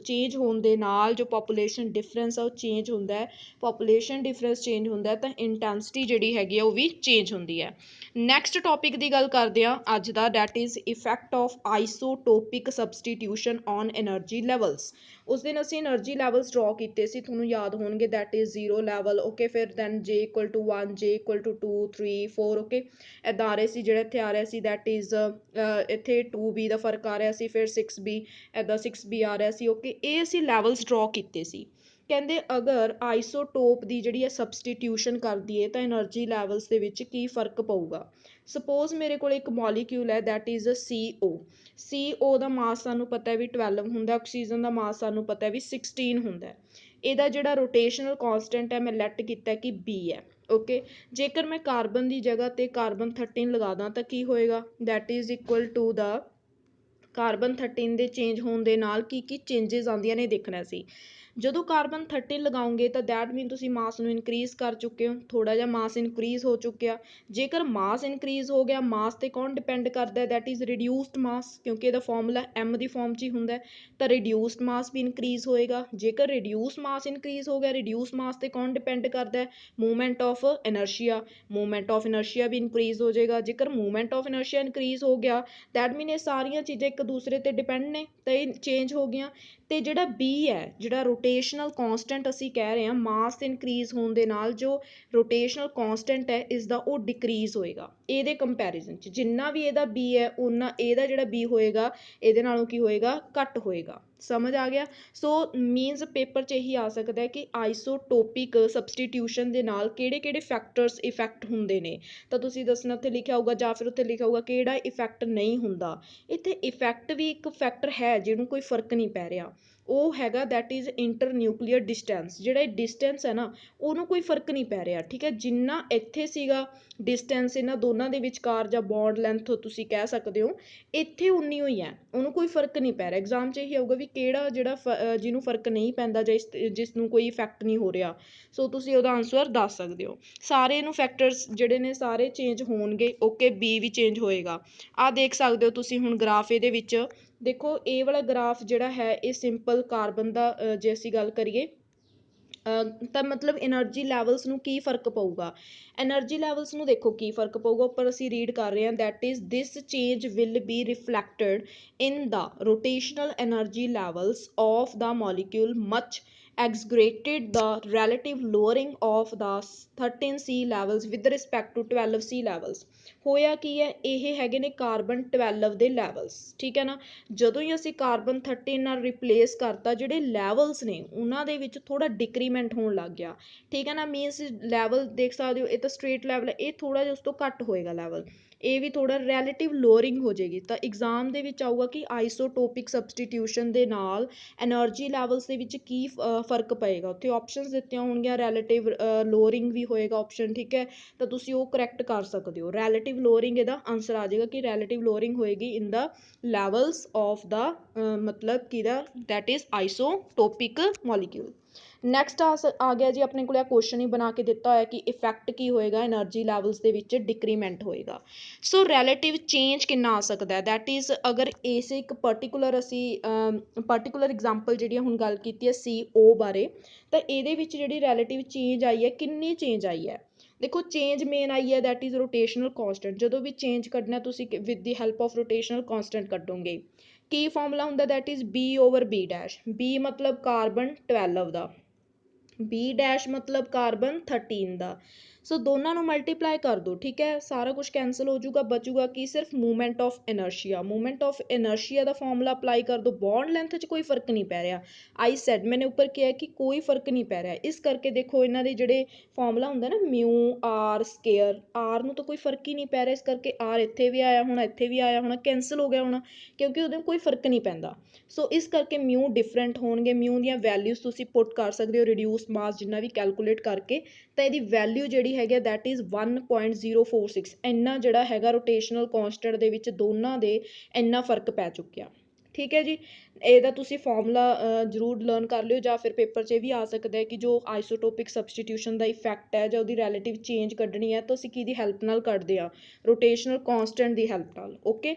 ਚੇਂਜ ਹੋਣ ਦੇ ਨਾਲ ਜੋ ਪੋਪੂਲੇਸ਼ਨ ਡਿਫਰੈਂਸ ਆ ਉਹ ਚੇਂਜ ਹੁੰਦਾ ਹੈ। ਪੋਪੂਲੇਸ਼ਨ ਡਿਫਰੈਂਸ ਚੇਂਜ ਹੁੰਦਾ ਤਾਂ ਇੰਟੈਂਸਿਟੀ ਜਿਹੜੀ ਹੈਗੀ ਆ ਉਹ ਵੀ ਚੇਂਜ ਹੁੰਦੀ ਹੈ। ਨੈਕਸਟ ਟੌਪਿਕ ਦੀ ਗੱਲ ਕਰਦੇ ਹਾਂ ਅੱਜ ਦਾ, that is effect of isotopic substitution on energy levels. ਉਸ ਦਿਨ ਅਸੀਂ એનર્ਜੀ ਲੈਵਲਸ ਡਰਾ ਕੀਤੇ ਸੀ, ਤੁਹਾਨੂੰ ਯਾਦ ਹੋਣਗੇ, ਦੈਟ ਇਜ਼ 0 ਲੈਵਲ, ਓਕੇ। ਫਿਰ then J equal to 1, J equal to 2, 3, 4, okay. ਇੱਦਾਂ ਆ ਰਹੇ ਸੀ, ਜਿਹੜਾ ਇੱਥੇ ਆ ਰਿਹਾ ਸੀ ਦੈਟ ਇਜ਼ ਇੱਥੇ 2B ਦਾ ਫਰਕ ਆ ਰਿਹਾ ਸੀ, ਫਿਰ 6B, ਇੱਦਾਂ 6B ਆ ਰਿਹਾ ਸੀ, ਓਕੇ। ਇਹ ਅਸੀਂ ਲੈਵਲਸ ਡਰਾ ਕੀਤੇ ਸੀ। ਕਹਿੰਦੇ ਅਗਰ ਆਈਸੋਟੋਪ ਦੀ ਜਿਹੜੀ ਹੈ ਸਬਸਟੀਟਿਊਸ਼ਨ ਕਰ ਦਈਏ ਤਾਂ એનર્ਜੀ ਲੈਵਲਸ ਦੇ ਵਿੱਚ ਕੀ ਫਰਕ ਪਊਗਾ। ਸਪੋਜ਼ ਮੇਰੇ ਕੋਲ ਇੱਕ ਮੋਲੀਕਿਊਲ ਹੈ ਦੈਟ ਇਜ਼ CO। CO ਦਾ ਮਾਸ ਸਾਨੂੰ ਪਤਾ ਹੈ ਵੀ 12 ਹੁੰਦਾ, ਆਕਸੀਜਨ ਦਾ ਮਾਸ ਸਾਨੂੰ ਪਤਾ ਹੈ ਵੀ 16 ਹੁੰਦਾ। ਇਹਦਾ ਜਿਹੜਾ ਰੋਟੇਸ਼ਨਲ ਕਾਂਸਟੈਂਟ ਹੈ ਮੈਂ ਲੈਟ ਕੀਤਾ ਕਿ B ਹੈ, ਓਕੇ। ਜੇਕਰ ਮੈਂ ਕਾਰਬਨ ਦੀ ਜਗ੍ਹਾ ਤੇ ਕਾਰਬਨ 13 ਲਗਾ ਦਾਂ ਤਾਂ ਕੀ ਹੋਏਗਾ, that is equal to the carbon 13 ਦੇ ਚੇਂਜ ਹੋਣ ਦੇ ਨਾਲ ਕੀ ਚੇਂਜਸ ਆਉਂਦੀਆਂ ਨੇ ਦੇਖਣਾ ਸੀ। ਜਦੋਂ ਕਾਰਬਨ 13 ਲਗਾਓਗੇ ਤਾਂ ਦੈਟ ਮੀਨ ਤੁਸੀਂ ਮਾਸ ਨੂੰ ਇਨਕਰੀਜ਼ ਕਰ ਚੁੱਕੇ ਹੋ, ਥੋੜਾ ਜਿਹਾ ਮਾਸ ਇਨਕਰੀਜ਼ ਹੋ ਚੁੱਕਿਆ। ਜੇਕਰ ਮਾਸ ਇਨਕਰੀਜ਼ ਹੋ ਗਿਆ, ਮਾਸ ਤੇ ਕੌਣ ਡਿਪੈਂਡ ਕਰਦਾ ਹੈ, ਦੈਟ ਇਜ਼ ਰਿਡਿਊਸਡ ਮਾਸ, ਕਿਉਂਕਿ ਇਹਦਾ ਫਾਰਮੂਲਾ M ਦੀ ਫਾਰਮ 'ਚ ਹੀ ਹੁੰਦਾ, ਤਾਂ ਰਿਡਿਊਸਡ ਮਾਸ ਵੀ ਇਨਕਰੀਜ਼ ਹੋਏਗਾ। ਜੇਕਰ ਰਿਡਿਊਸ ਮਾਸ ਇਨਕਰੀਜ਼ ਹੋ ਗਿਆ, ਰਿਡਿਊਸ ਮਾਸ ਤੇ ਕੌਣ ਡਿਪੈਂਡ ਕਰਦਾ ਹੈ, movement of inertia, movement of inertia ਵੀ ਇਨਕਰੀਜ਼ ਹੋ ਜਾਏਗਾ। ਜੇਕਰ ਮੂਵਮੈਂਟ ਆਫ ਇਨਰਸ਼ੀਆ ਇਨਕਰੀਜ਼ ਹੋ ਗਿਆ ਦੈਟ ਮੀਨ ਇਹ ਸਾਰੀਆਂ ਚੀਜ਼ਾਂ ਇੱਕ ਦੂਸਰੇ ਤੇ ਡਿਪੈਂਡ ਨੇ, ਤਾਂ ਇਹ ਚੇਂਜ ਹੋ ਗਈਆਂ। ਤੇ ਜਿਹੜਾ B ਹੈ, ਜਿਹੜਾ ਰੋਟੇਸ਼ਨਲ ਕਾਂਸਟੈਂਟ ਅਸੀਂ ਕਹਿ ਰਹੇ ਹਾਂ, ਮਾਸ ਇਨਕਰੀਜ਼ ਹੋਣ ਦੇ ਨਾਲ ਜੋ ਰੋਟੇਸ਼ਨਲ ਕਾਂਸਟੈਂਟ ਹੈ ਇਸ ਦਾ ਉਹ ਡਿਕਰੀਜ਼ ਹੋਏਗਾ। ਇਹਦੇ ਕੰਪੈਰੀਜ਼ਨ 'ਚ ਜਿੰਨਾ ਵੀ ਇਹਦਾ B ਹੈ ਉਨਾ ਇਹਦਾ ਜਿਹੜਾ B ਹੋਏਗਾ ਇਹਦੇ ਨਾਲੋਂ ਕੀ ਹੋਏਗਾ, ਘੱਟ ਹੋਏਗਾ। ਸਮਝ ਆ ਗਿਆ। ਸੋ ਮੀਨਸ ਪੇਪਰ 'ਚ ਇਹੀ ਆ ਸਕਦਾ ਹੈ ਕਿ ਆਈਸੋਟੋਪਿਕ ਸਬਸਟੀਟਿਊਸ਼ਨ ਦੇ ਨਾਲ ਕਿਹੜੇ ਕਿਹੜੇ ਫੈਕਟਰਸ ਇਫੈਕਟ ਹੁੰਦੇ ਨੇ, ਤਾਂ ਤੁਸੀਂ ਦੱਸਣਾ ਉੱਥੇ ਲਿਖਿਆ ਹੋਊਗਾ ਜਾਂ ਫਿਰ ਉੱਥੇ ਲਿਖਿਆ ਹੋਊਗਾ ਕਿਹੜਾ ਇਫੈਕਟ ਨਹੀਂ ਹੁੰਦਾ। ਇੱਥੇ ਇਫੈਕਟ ਵੀ ਇੱਕ ਫੈਕਟਰ ਹੈ ਜਿਹਨੂੰ ਕੋਈ ਫਰਕ ਨਹੀਂ ਪੈ ਰਿਹਾ, ਉਹ ਹੈਗਾ that is inter nuclear distance. ਜਿਹੜਾ ਇਹ ਡਿਸਟੈਂਸ ਹੈ ਨਾ ਉਹਨੂੰ ਕੋਈ ਫਰਕ ਨਹੀਂ ਪੈ ਰਿਹਾ, ਠੀਕ ਹੈ। ਜਿੰਨਾ ਇੱਥੇ ਸੀਗਾ ਡਿਸਟੈਂਸ ਇਹਨਾਂ ਦੋਨਾਂ ਦੇ ਵਿਚਕਾਰ ਜਾਂ ਬੌਂਡ ਲੈਂਥ ਤੁਸੀਂ ਕਹਿ ਸਕਦੇ ਹੋ, ਇੱਥੇ ਉਨੀ ਹੋਈ ਹੈ, ਉਹਨੂੰ ਕੋਈ ਫਰਕ ਨਹੀਂ ਪੈ ਰਿਹਾ। ਐਗਜ਼ਾਮ 'ਚ ਇਹੀ ਆਊਗਾ ਵੀ ਕਿਹੜਾ ਜਿਹੜਾ ਜਿਹਨੂੰ ਫਰਕ ਨਹੀਂ ਪੈਂਦਾ ਜਾਂ ਜਿਸ ਨੂੰ ਕੋਈ ਇਫੈਕਟ ਨਹੀਂ ਹੋ ਰਿਹਾ, ਸੋ ਤੁਸੀਂ ਉਹਦਾ ਆਨਸਰ ਦੱਸ ਸਕਦੇ ਹੋ। ਸਾਰੇ ਇਹਨੂੰ ਫੈਕਟਰਸ ਜਿਹੜੇ ਨੇ ਸਾਰੇ ਚੇਂਜ ਹੋਣਗੇ, ਓਕੇ। B ਵੀ ਚੇਂਜ ਹੋਏਗਾ। ਆਹ ਦੇਖ ਸਕਦੇ ਹੋ ਤੁਸੀਂ ਹੁਣ ਗ੍ਰਾਫ ਇਹਦੇ ਵਿੱਚ ਦੇਖੋ, ਇਹ ਵਾਲਾ ਗ੍ਰਾਫ ਜਿਹੜਾ ਹੈ ਇਹ ਸਿੰਪਲ ਕਾਰਬਨ ਦਾ ਜੇ ਅਸੀਂ ਗੱਲ ਕਰੀਏ ਤਾਂ ਮਤਲਬ એનર્ਜੀ ਲੈਵਲਸ ਨੂੰ ਕੀ ਫਰਕ ਪਊਗਾ। એનર્ਜੀ ਲੈਵਲਸ ਨੂੰ ਦੇਖੋ ਕੀ ਫਰਕ ਪਊਗਾ, ਉੱਪਰ ਅਸੀਂ ਰੀਡ ਕਰ ਰਹੇ ਹਾਂ that is this change will be reflected in the rotational energy levels of the molecule much exaggerated the relative lowering of the 13 C levels with respect to 12 C levels। ਹੋਇਆ ਕੀ ਹੈ, ਇਹ ਹੈਗੇ ਨੇ ਕਾਰਬਨ 12 ਦੇ levels, ਠੀਕ ਹੈ ਨਾ। ਜਦੋਂ ਹੀ ਅਸੀਂ ਕਾਰਬਨ 13 ਨਾਲ ਰਿਪਲੇਸ ਕਰਤਾ, ਜਿਹੜੇ ਲੈਵਲਸ ਨੇ ਉਹਨਾਂ ਦੇ ਵਿੱਚ ਥੋੜਾ ਡਿਕਰੀਮੈਂਟ ਹੋਣ ਲੱਗ ਗਿਆ, ਠੀਕ ਹੈ ਨਾ। ਮੀਨਸ ਲੈਵਲ ਦੇਖ ਸਕਦੇ ਹੋ, ਇਹ ਤਾਂ ਸਟ੍ਰੇਟ ਲੈਵਲ ਹੈ, ਇਹ ਥੋੜਾ ਜਿਹਾ ਉਸ ਤੋਂ ਘੱਟ ਹੋਏਗਾ ਲੈਵਲ, ਇਹ ਵੀ ਥੋੜਾ ਰਿਲੇਟਿਵ ਲੋਅਰਿੰਗ ਹੋ ਜਾਏਗੀ। ਤਾਂ ਐਗਜ਼ਾਮ ਦੇ ਵਿੱਚ ਆਊਗਾ ਕਿ ਆਈਸੋਟੋਪਿਕ ਸਬਸਟੀਟਿਊਸ਼ਨ ਦੇ ਨਾਲ એનર્ਜੀ ਲੈਵਲਸ ਦੇ ਵਿੱਚ ਕੀ ਫਰਕ ਪਏਗਾ। ਉੱਥੇ ਆਪਸ਼ਨਸ ਦਿੱਤੀਆਂ ਹੋਣਗੀਆਂ, ਰਿਲੇਟਿਵ ਲੋਅਰਿੰਗ ਵੀ ਹੋਏਗਾ ਆਪਸ਼ਨ, ਠੀਕ ਹੈ। ਤਾਂ ਤੁਸੀਂ ਉਹ ਕਰੈਕਟ ਕਰ ਸਕਦੇ ਹੋ, ਰਿਲੇਟਿਵ ਲੋਅਰਿੰਗ ਇਹਦਾ ਆਨਸਰ ਆ ਜਾਏਗਾ ਕਿ ਰਿਲੇਟਿਵ ਲੋਅਰਿੰਗ ਹੋਏਗੀ ਇਨ ਦਾ ਲੈਵਲਸ ਆਫ ਦਾ ਮਤਲਬ ਕਿਹਦਾ, ਦੈਟ ਇਜ਼ ਆਈਸੋਟੋਪਿਕ ਮੋਲੀਕਿਊਲ। ਨੈਕਸਟ ਆ ਗਿਆ ਜੀ, ਆਪਣੇ ਕੋਲ ਕੁਐਸਚਨ ਹੀ ਬਣਾ ਕੇ ਦਿੱਤਾ ਹੋਇਆ ਕਿ ਇਫੈਕਟ ਕੀ ਹੋਏਗਾ, એનર્ਜੀ ਲੈਵਲਸ ਦੇ ਵਿੱਚ ਡਿਕਰੀਮੈਂਟ ਹੋਏਗਾ। ਸੋ ਰਿਲੇਟਿਵ ਚੇਂਜ ਕਿੰਨਾ ਆ ਸਕਦਾ, ਦੈਟ ਇਜ਼ ਅਗਰ ਇਸ ਇੱਕ ਪਰਟੀਕੂਲਰ ਅਸੀਂ ਪਰਟੀਕੂਲਰ ਐਗਜ਼ਾਮਪਲ ਜਿਹੜੀ ਹੁਣ ਗੱਲ ਕੀਤੀ ਹੈ CO ਬਾਰੇ, ਤਾਂ ਇਹਦੇ ਵਿੱਚ ਜਿਹੜੀ ਰਿਲੇਟਿਵ ਚੇਂਜ ਆਈ ਹੈ, ਕਿੰਨੀ ਚੇਂਜ ਆਈ ਹੈ। ਦੇਖੋ ਚੇਂਜ ਮੇਨ ਆਈ ਹੈ ਦੈਟ ਇਜ਼ ਰੋਟੇਸ਼ਨਲ ਕਾਂਸਟੈਂਟ। ਜਦੋਂ ਵੀ ਚੇਂਜ ਕੱਢਣਾ ਤੁਸੀਂ with the help of rotational constant ਕੱਢੋਗੇ। ਕੀ ਫਾਰਮੂਲਾ ਹੁੰਦਾ, that is B/B dash. B ਮਤਲਬ ਕਾਰਬਨ 12 ਦਾ, B ਡੈਸ਼ ਮਤਲਬ ਕਾਰਬਨ 13 ਦਾ। ਸੋ ਦੋਨਾਂ ਨੂੰ ਮਲਟੀਪਲਾਈ ਕਰ ਦਿਓ, ਠੀਕ ਹੈ। ਸਾਰਾ ਕੁਝ ਕੈਂਸਲ ਹੋ ਜਾਊਗਾ, ਬਚੂਗਾ ਕੀ, ਸਿਰਫ movement of inertia. Movement of inertia ਦਾ ਫਾਰਮੂਲਾ ਅਪਲਾਈ ਕਰ ਦਿਓ, ਬੌਂਡ ਲੈਂਥ 'ਚ ਕੋਈ ਫਰਕ ਨਹੀਂ ਪੈ ਰਿਹਾ। ਆਈ ਸੈਡ, ਮੈਨੇ ਉੱਪਰ ਕਿਹਾ ਕਿ ਕੋਈ ਫਰਕ ਨਹੀਂ ਪੈ ਰਿਹਾ, ਇਸ ਕਰਕੇ ਦੇਖੋ ਇਹਨਾਂ ਦੇ ਜਿਹੜੇ ਫਾਰਮੂਲਾ ਹੁੰਦਾ ਨਾ μr ਸਕੇਅਰ, r ਨੂੰ ਤਾਂ ਕੋਈ ਫਰਕ ਹੀ ਨਹੀਂ ਪੈ ਰਿਹਾ, ਇਸ ਕਰਕੇ r ਇੱਥੇ ਵੀ ਆਇਆ ਹੋਣਾ, ਇੱਥੇ ਵੀ ਆਇਆ ਹੋਣਾ, ਕੈਂਸਲ ਹੋ ਗਿਆ ਹੋਣਾ, ਕਿਉਂਕਿ ਉਹਦੇ ਕੋਈ ਫਰਕ ਨਹੀਂ ਪੈਂਦਾ। ਸੋ ਇਸ ਕਰਕੇ μ ਡਿਫਰੈਂਟ ਹੋਣਗੇ। μ ਦੀਆਂ ਵੈਲਿਊਜ਼ ਤੁਸੀਂ ਪੁੱਟ ਕਰ ਸਕਦੇ ਹੋ ਰਿਡਿਊਸ ਮਾਸ ਜਿੰਨਾ ਵੀ ਕੈਲਕੂਲੇਟ ਕਰਕੇ, ਤਾਂ ਇਹਦੀ ਵੈਲਿਊ ਜਿਹੜੀ ਹੈਗੀ ਦੈਟ ਇਜ਼ 1.046। ਇੰਨਾ ਜਿਹੜਾ ਹੈਗਾ ਰੋਟੇਸ਼ਨਲ ਕਾਂਸਟੈਂਟ ਦੇ ਵਿੱਚ ਦੋਨਾਂ ਦੇ ਇੰਨਾ ਫਰਕ ਪੈ ਚੁੱਕਿਆ, ਠੀਕ ਹੈ ਜੀ। ਇਹਦਾ ਤੁਸੀਂ ਫਾਰਮੂਲਾ ਜ਼ਰੂਰ ਲਰਨ ਕਰ ਲਿਓ, ਜਾਂ ਫਿਰ ਪੇਪਰ 'ਚ ਇਹ ਵੀ ਆ ਸਕਦਾ ਹੈ ਕਿ ਜੋ ਆਈਸੋਟੋਪਿਕ ਸਬਸਟੀਟਿਊਸ਼ਨ ਦਾ ਇਫੈਕਟ ਹੈ ਜਾਂ ਉਹਦੀ ਰਿਲੇਟਿਵ ਚੇਂਜ ਕੱਢਣੀ ਹੈ ਤਾਂ ਅਸੀਂ ਕਿਹਦੀ ਹੈਲਪ ਨਾਲ ਕੱਢਦੇ ਹਾਂ, ਰੋਟੇਸ਼ਨਲ ਕਾਂਸਟੈਂਟ ਦੀ ਹੈਲਪ ਨਾਲ, ਓਕੇ।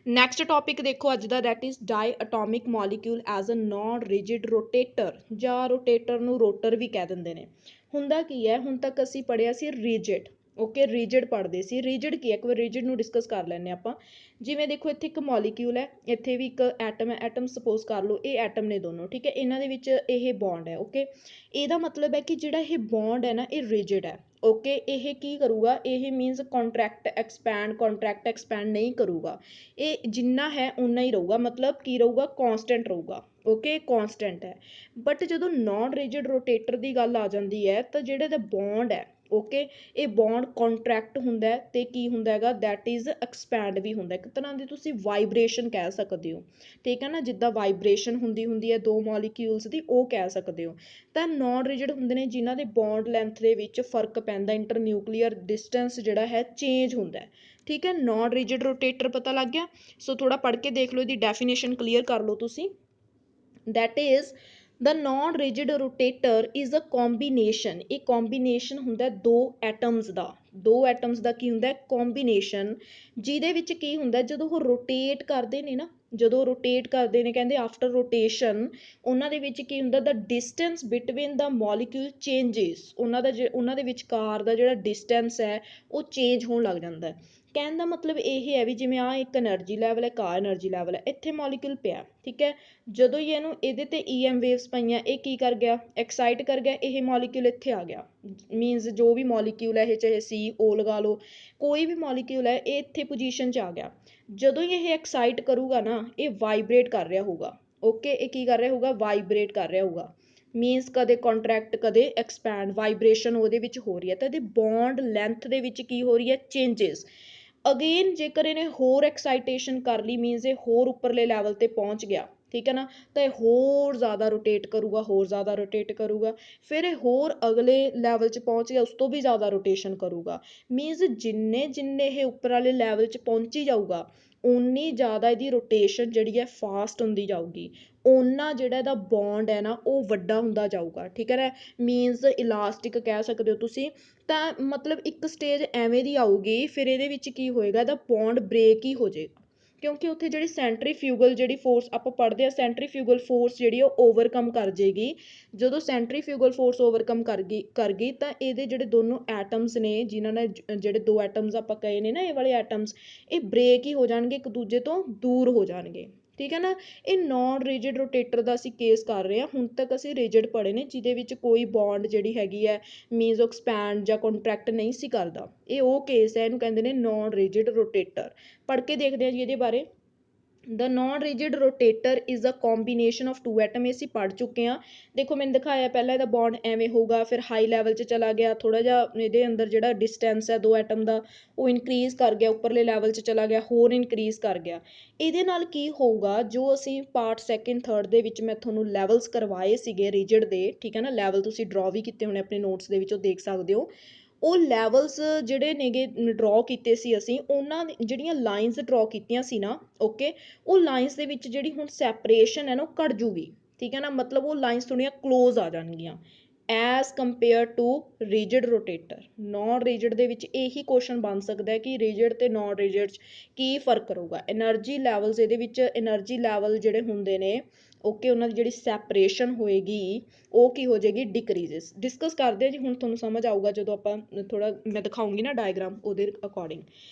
ਨੈਕਸਟ ਟੌਪਿਕ ਦੇਖੋ ਅੱਜ ਦਾ, that is diatomic molecule as a non rigid rotator, ਜਾਂ ਰੋਟੇਟਰ ਨੂੰ ਰੋਟਰ ਵੀ ਕਹਿ ਦਿੰਦੇ ਨੇ। ਹੁੰਦਾ ਕੀ ਹੈ, ਹੁਣ ਤੱਕ ਅਸੀਂ ਪੜ੍ਹਿਆ ਸੀ ਰਿਜਿਡ, ਓਕੇ ਰਿਜਿਡ ਪੜ੍ਹਦੇ ਸੀ। ਰਿਜਿਡ ਕੀ ਹੈ, ਇੱਕ ਵਾਰ ਰਿਜਿਡ ਨੂੰ ਡਿਸਕਸ ਕਰ ਲੈਂਦੇ ਆਪਾਂ। ਜਿਵੇਂ ਦੇਖੋ ਇੱਥੇ ਇੱਕ ਮੋਲੀਕਿਊਲ ਹੈ, ਇੱਥੇ ਵੀ ਇੱਕ ਐਟਮ ਹੈ, ਐਟਮ ਸਪੋਜ਼ ਕਰ ਲਓ ਇਹ ਐਟਮ ਨੇ ਦੋਨੋਂ, ਠੀਕ ਹੈ, ਇਹਨਾਂ ਦੇ ਵਿੱਚ ਇਹ ਬੌਂਡ ਹੈ। ਓਕੇ ਇਹਦਾ ਮਤਲਬ ਹੈ ਕਿ ਜਿਹੜਾ ਇਹ ਬੌਂਡ ਹੈ ਨਾ ਇਹ ਰਿਜਿਡ ਹੈ। ਓਕੇ ਇਹ ਕੀ ਕਰੂਗਾ, ਇਹ ਮੀਨਸ ਕੰਟਰੈਕਟ ਐਕਸਪੈਂਡ ਨਹੀਂ ਕਰੂਗਾ, ਇਹ ਜਿੰਨਾ ਹੈ ਉਨਾ ਹੀ ਰਹੂਗਾ, ਮਤਲਬ ਕੀ ਰਹੂਗਾ, ਕਾਂਸਟੈਂਟ ਰਹੂਗਾ। ਓਕੇ ਕਾਂਸਟੈਂਟ ਹੈ। ਬਟ ਜਦੋਂ ਨॉन ਰਿਜਿਡ ਰੋਟੇਟਰ ਦੀ ਗੱਲ ਆ ਜਾਂਦੀ ਹੈ ਤਾਂ ਜਿਹੜੇ ਦਾ ਬੌਂਡ ਹੈ, ਓਕੇ ਇਹ ਬੌਂਡ ਕੰਟਰੈਕਟ ਹੁੰਦਾ ਤੇ ਕੀ ਹੁੰਦਾ ਹੈਗਾ, ਦੈਟ ਇਜ਼ ਐਕਸਪੈਂਡ ਵੀ ਹੁੰਦਾ। ਇੱਕ ਤਰ੍ਹਾਂ ਦੀ ਤੁਸੀਂ ਵਾਈਬ੍ਰੇਸ਼ਨ ਕਹਿ ਸਕਦੇ ਹੋ, ਠੀਕ ਹੈ ਨਾ, ਜਿੱਦਾਂ ਵਾਈਬ੍ਰੇਸ਼ਨ ਹੁੰਦੀ ਹੈ ਦੋ ਮੋਲੀਕਿਊਲਸ ਦੀ, ਉਹ ਕਹਿ ਸਕਦੇ ਹੋ। ਤਾਂ ਨॉन ਰਿਜਿਡ ਹੁੰਦੇ ਨੇ ਜਿਨ੍ਹਾਂ ਦੇ ਬੌਂਡ ਲੈਂਥ ਦੇ ਵਿੱਚ ਫਰਕ ਪੈਂਦਾ, ਇੰਟਰਨਿਊਕਲੀਅਰ ਡਿਸਟੈਂਸ ਜਿਹੜਾ ਹੈ ਚੇਂਜ ਹੁੰਦਾ, ਠੀਕ ਹੈ। ਨॉन ਰਿਜਿਡ ਰੋਟੇਟਰ ਪਤਾ ਲੱਗ ਗਿਆ। ਸੋ ਥੋੜਾ ਪੜ੍ਹ ਕੇ ਦੇਖ ਲਓ, ਇਹਦੀ ਡੈਫੀਨੇਸ਼ਨ ਕਲੀਅਰ ਕਰ ਲਓ ਤੁਸੀਂ। that is the non-rigid rotator is a combination, ਇਹ combination ਹੁੰਦਾ ਦੋ ਐਟਮਸ ਦਾ, ਦੋ ਐਟਮਸ ਦਾ ਕੀ ਹੁੰਦਾ, combination, ਜਿਹਦੇ ਵਿੱਚ ਕੀ ਹੁੰਦਾ ਜਦੋਂ ਉਹ ਰੋਟੇਟ ਕਰਦੇ ਨੇ ਨਾ, ਜਦੋਂ ਰੋਟੇਟ ਕਰਦੇ ਨੇ ਕਹਿੰਦੇ ਆਫਟਰ ਰੋਟੇਸ਼ਨ ਉਹਨਾਂ ਦੇ ਵਿੱਚ ਕੀ ਹੁੰਦਾ, the distance between the molecule changes, ਉਹਨਾਂ ਦੇ ਵਿਚਕਾਰ ਦਾ ਜਿਹੜਾ ਡਿਸਟੈਂਸ ਹੈ ਉਹ ਚੇਂਜ ਹੋਣ ਲੱਗ ਜਾਂਦਾ। ਕਹਿਣ ਦਾ ਮਤਲਬ ਇਹ ਹੈ ਵੀ ਜਿਵੇਂ ਆਹ ਇੱਕ એનર્ਜੀ ਲੈਵਲ ਹੈ, ਕਾ એનર્ਜੀ ਲੈਵਲ ਹੈ, ਇੱਥੇ ਮੋਲੀਕਿਊਲ ਪਿਆ, ਠੀਕ ਹੈ, ਜਦੋਂ ਹੀ ਇਹਨੂੰ ਇਹਦੇ ਤੇ EM ਵੇਵਸ ਪਈਆਂ, ਇਹ ਕੀ ਕਰ ਗਿਆ, ਐਕਸਾਈਟ ਕਰ ਗਿਆ, ਇਹ ਮੋਲੀਕਿਊਲ ਇੱਥੇ ਆ ਗਿਆ। ਮੀਨਸ ਜੋ ਵੀ ਮੋਲੀਕਿਊਲ ਹੈ, ਇਹ ਚਾਹੇ CO ਲਗਾ ਲਓ, ਕੋਈ ਵੀ ਮੋਲੀਕਿਊਲ ਹੈ, ਇਹ ਇੱਥੇ ਪੋਜੀਸ਼ਨ 'ਚ ਆ ਗਿਆ। ਜਦੋਂ ਹੀ ਇਹ ਐਕਸਾਈਟ ਕਰੂਗਾ ਨਾ, ਇਹ ਵਾਈਬ੍ਰੇਟ ਕਰ ਰਿਹਾ ਹੋਊਗਾ। ਓਕੇ ਇਹ ਕੀ ਕਰ ਰਿਹਾ ਹੋਊਗਾ, ਵਾਈਬ੍ਰੇਟ ਕਰ ਰਿਹਾ ਹੋਊਗਾ। ਮੀਨਸ ਕਦੇ ਕੰਟਰੈਕਟ ਕਦੇ ਐਕਸਪੈਂਡ, ਵਾਈਬ੍ਰੇਸ਼ਨ ਉਹਦੇ ਵਿੱਚ ਹੋ ਰਹੀ ਹੈ। ਤਾਂ ਇਹਦੇ ਬੌਂਡ ਲੈਂਥ ਦੇ ਵਿੱਚ ਕੀ ਹੋ ਰਹੀ ਹੈ, ਚੇਂਜਿਸ। ਅਗੇਨ ਜੇਕਰ ਇਹਨੇ ਹੋਰ ਐਕਸਾਈਟੇਸ਼ਨ ਕਰ ਲਈ, ਮੀਨਸ ਇਹ ਹੋਰ ਉੱਪਰਲੇ ਲੈਵਲ ਤੇ ਪਹੁੰਚ ਗਿਆ, ਠੀਕ ਹੈ ਨਾ, ਤਾਂ ਇਹ ਹੋਰ ਜ਼ਿਆਦਾ ਰੋਟੇਟ ਕਰੂਗਾ, ਹੋਰ ਜ਼ਿਆਦਾ ਰੋਟੇਟ ਕਰੂਗਾ, ਫਿਰ ਇਹ ਹੋਰ ਅਗਲੇ ਲੈਵਲ 'ਚ ਪਹੁੰਚ ਗਿਆ, ਉਸ ਤੋਂ ਵੀ ਜ਼ਿਆਦਾ ਰੋਟੇਸ਼ਨ ਕਰੂਗਾ। ਮੀਨਸ ਜਿੰਨੇ ਇਹ ਉੱਪਰ ਵਾਲੇ ਲੈਵਲ 'ਚ ਪਹੁੰਚੀ ਜਾਊਗਾ, ਓਨੀ ਜ਼ਿਆਦਾ ਇਹਦੀ ਰੋਟੇਸ਼ਨ ਜਿਹੜੀ ਹੈ ਫਾਸਟ ਹੁੰਦੀ ਜਾਊਗੀ, ਓਨਾ ਜਿਹੜਾ ਇਹਦਾ ਬੌਂਡ ਹੈ ਨਾ ਉਹ ਵੱਡਾ ਹੁੰਦਾ ਜਾਊਗਾ, ਠੀਕ ਹੈ ਨਾ। ਮੀਨਸ ਇਲਾਸਟਿਕ ਕਹਿ ਸਕਦੇ ਹੋ ਤੁਸੀਂ। ਤਾਂ ਮਤਲਬ ਇੱਕ ਸਟੇਜ ਐਵੇਂ ਦੀ ਆਊਗੀ, ਫਿਰ ਇਹਦੇ ਵਿੱਚ ਕੀ ਹੋਏਗਾ, ਇਹਦਾ ਬੌਂਡ ਬ੍ਰੇਕ ਹੀ ਹੋ ਜਾਏਗਾ, ਕਿਉਂਕਿ ਉੱਥੇ ਜਿਹੜੀ ਸੈਂਟਰੀਫਿਊਗਲ ਜਿਹੜੀ ਫੋਰਸ ਆਪਾਂ ਪੜ੍ਹਦੇ ਆ, ਸੈਂਟਰੀਫਿਊਗਲ ਫੋਰਸ ਜਿਹੜੀ ਉਹ ਓਵਰਕਮ ਕਰ ਜਾਏਗੀ। ਜਦੋਂ ਸੈਂਟਰੀਫਿਊਗਲ ਫੋਰਸ ਓਵਰਕਮ ਕਰ ਗਈ ਤਾਂ ਇਹਦੇ ਜਿਹੜੇ ਦੋਨੋਂ ਐਟਮਸ ਨੇ, ਜਿਨ੍ਹਾਂ ਨੇ ਜਿਹੜੇ ਦੋ ਐਟਮਸ ਆਪਾਂ ਕਹੇ ਨੇ ਨਾ, ਇਹ ਵਾਲੇ ਐਟਮਸ, ਇਹ ਬ੍ਰੇਕ ਹੀ ਹੋ ਜਾਣਗੇ, ਇੱਕ ਦੂਜੇ ਤੋਂ ਦੂਰ ਹੋ ਜਾਣਗੇ, ਠੀਕ ਹੈ ਨਾ। ਇਹ ਨॉन ਰਿਜਿਡ ਰੋਟੇਟਰ ਦਾ ਅਸੀਂ ਕੇਸ ਕਰ ਰਹੇ ਹਾਂ। ਹੁਣ ਤੱਕ ਅਸੀਂ ਰਿਜਿਡ ਪੜ੍ਹੇ ਨੇ ਜਿਹਦੇ ਵਿੱਚ ਕੋਈ ਬੌਂਡ ਜਿਹੜੀ ਹੈਗੀ ਹੈ ਮੀਨਸ ਐਕਸਪੈਂਡ ਜਾਂ ਕੰਟਰੈਕਟ ਨਹੀਂ ਸੀ ਕਰਦਾ, ਇਹ ਉਹ ਕੇਸ ਹੈ, ਇਹਨੂੰ ਕਹਿੰਦੇ ਨੇ ਨॉन ਰਿਜਿਡ ਰੋਟੇਟਰ। ਪੜ੍ਹ ਕੇ ਦੇਖਦੇ ਹਾਂ ਜੀ ਇਹਦੇ ਬਾਰੇ। The non-rigid rotator is a combination of two atom, ਇਹ ਅਸੀਂ ਪੜ੍ਹ ਚੁੱਕੇ ਹਾਂ। ਦੇਖੋ ਮੈਨੂੰ ਦਿਖਾਇਆ ਪਹਿਲਾਂ ਇਹਦਾ ਬੌਂਡ ਐਵੇਂ ਹੋਊਗਾ, ਫਿਰ ਹਾਈ ਲੈਵਲ 'ਚ ਚਲਾ ਗਿਆ, ਥੋੜ੍ਹਾ ਜਿਹਾ ਇਹਦੇ ਅੰਦਰ ਜਿਹੜਾ ਡਿਸਟੈਂਸ ਹੈ ਦੋ ਐਟਮ ਦਾ ਉਹ ਇਨਕਰੀਜ਼ ਕਰ ਗਿਆ, ਉੱਪਰਲੇ ਲੈਵਲ 'ਚ ਚਲਾ ਗਿਆ, ਹੋਰ ਇਨਕਰੀਜ਼ ਕਰ ਗਿਆ। ਇਹਦੇ ਨਾਲ ਕੀ ਹੋਊਗਾ, ਜੋ ਅਸੀਂ ਪਾਰਟ ਸੈਕਿੰਡ ਥਰਡ ਦੇ ਵਿੱਚ ਮੈਂ ਤੁਹਾਨੂੰ ਲੈਵਲਸ ਕਰਵਾਏ ਸੀਗੇ ਰਿਜਿਡ ਦੇ, ਠੀਕ ਹੈ ਨਾ, ਲੈਵਲ ਤੁਸੀਂ ਡਰਾ ਵੀ ਕੀਤੇ ਹੋਣੇ ਆਪਣੇ ਨੋਟਸ ਦੇ ਵਿੱਚ, ਉਹ ਦੇਖ ਸਕਦੇ ਹੋ। ਉਹ ਲੈਵਲਸ ਜਿਹੜੇ ਨੇਗੇ ਡਰਾ ਕੀਤੇ ਸੀ ਅਸੀਂ, ਉਹਨਾਂ ਦੀ ਜਿਹੜੀਆਂ ਲਾਈਨਸ ਡਰਾ ਕੀਤੀਆਂ ਸੀ ਨਾ, ਓਕੇ ਉਹ ਲਾਈਨਸ ਦੇ ਵਿੱਚ ਜਿਹੜੀ ਹੁਣ ਸੈਪਰੇਸ਼ਨ ਹੈ ਨਾ ਉਹ ਘਟ ਜੂਗੀ, ਠੀਕ ਹੈ ਨਾ, ਮਤਲਬ ਉਹ ਲਾਈਨਸ ਥੋੜ੍ਹੀਆਂ ਕਲੋਜ਼ ਆ ਜਾਣਗੀਆਂ as compare to rigid rotator. Non rigid ਦੇ ਵਿੱਚ ਇਹੀ ਕੁਐਸਚਨ ਬਣ ਸਕਦਾ ਹੈ ਕਿ ਰਿਜਿਡ ਤੇ ਨॉन ਰਿਜਿਡ 'ਚ ਕੀ ਫਰਕ ਰਹੂਗਾ। એનર્ਜੀ ਲੈਵਲਸ ਇਹਦੇ ਵਿੱਚ, એનર્ਜੀ ਲੈਵਲ ਜਿਹੜੇ ਹੁੰਦੇ ਨੇ, ਓਕੇ ਉਹਨਾਂ ਦੀ ਜਿਹੜੀ ਸੈਪਰੇਸ਼ਨ ਹੋਏਗੀ ਉਹ ਕੀ ਹੋ ਜਾਏਗੀ, ਡਿਕਰੀਜ਼ਸ। ਡਿਸਕਸ ਕਰਦੇ ਹਾਂ ਜੀ, ਹੁਣ ਤੁਹਾਨੂੰ ਸਮਝ ਆਊਗਾ ਜਦੋਂ ਆਪਾਂ ਥੋੜਾ ਮੈਂ ਦਿਖਾਉਂਗੀ ਨਾ ਡਾਇਗਰਾਮ, ਉਹਦੇ ਅਕੋਰਡਿੰਗ।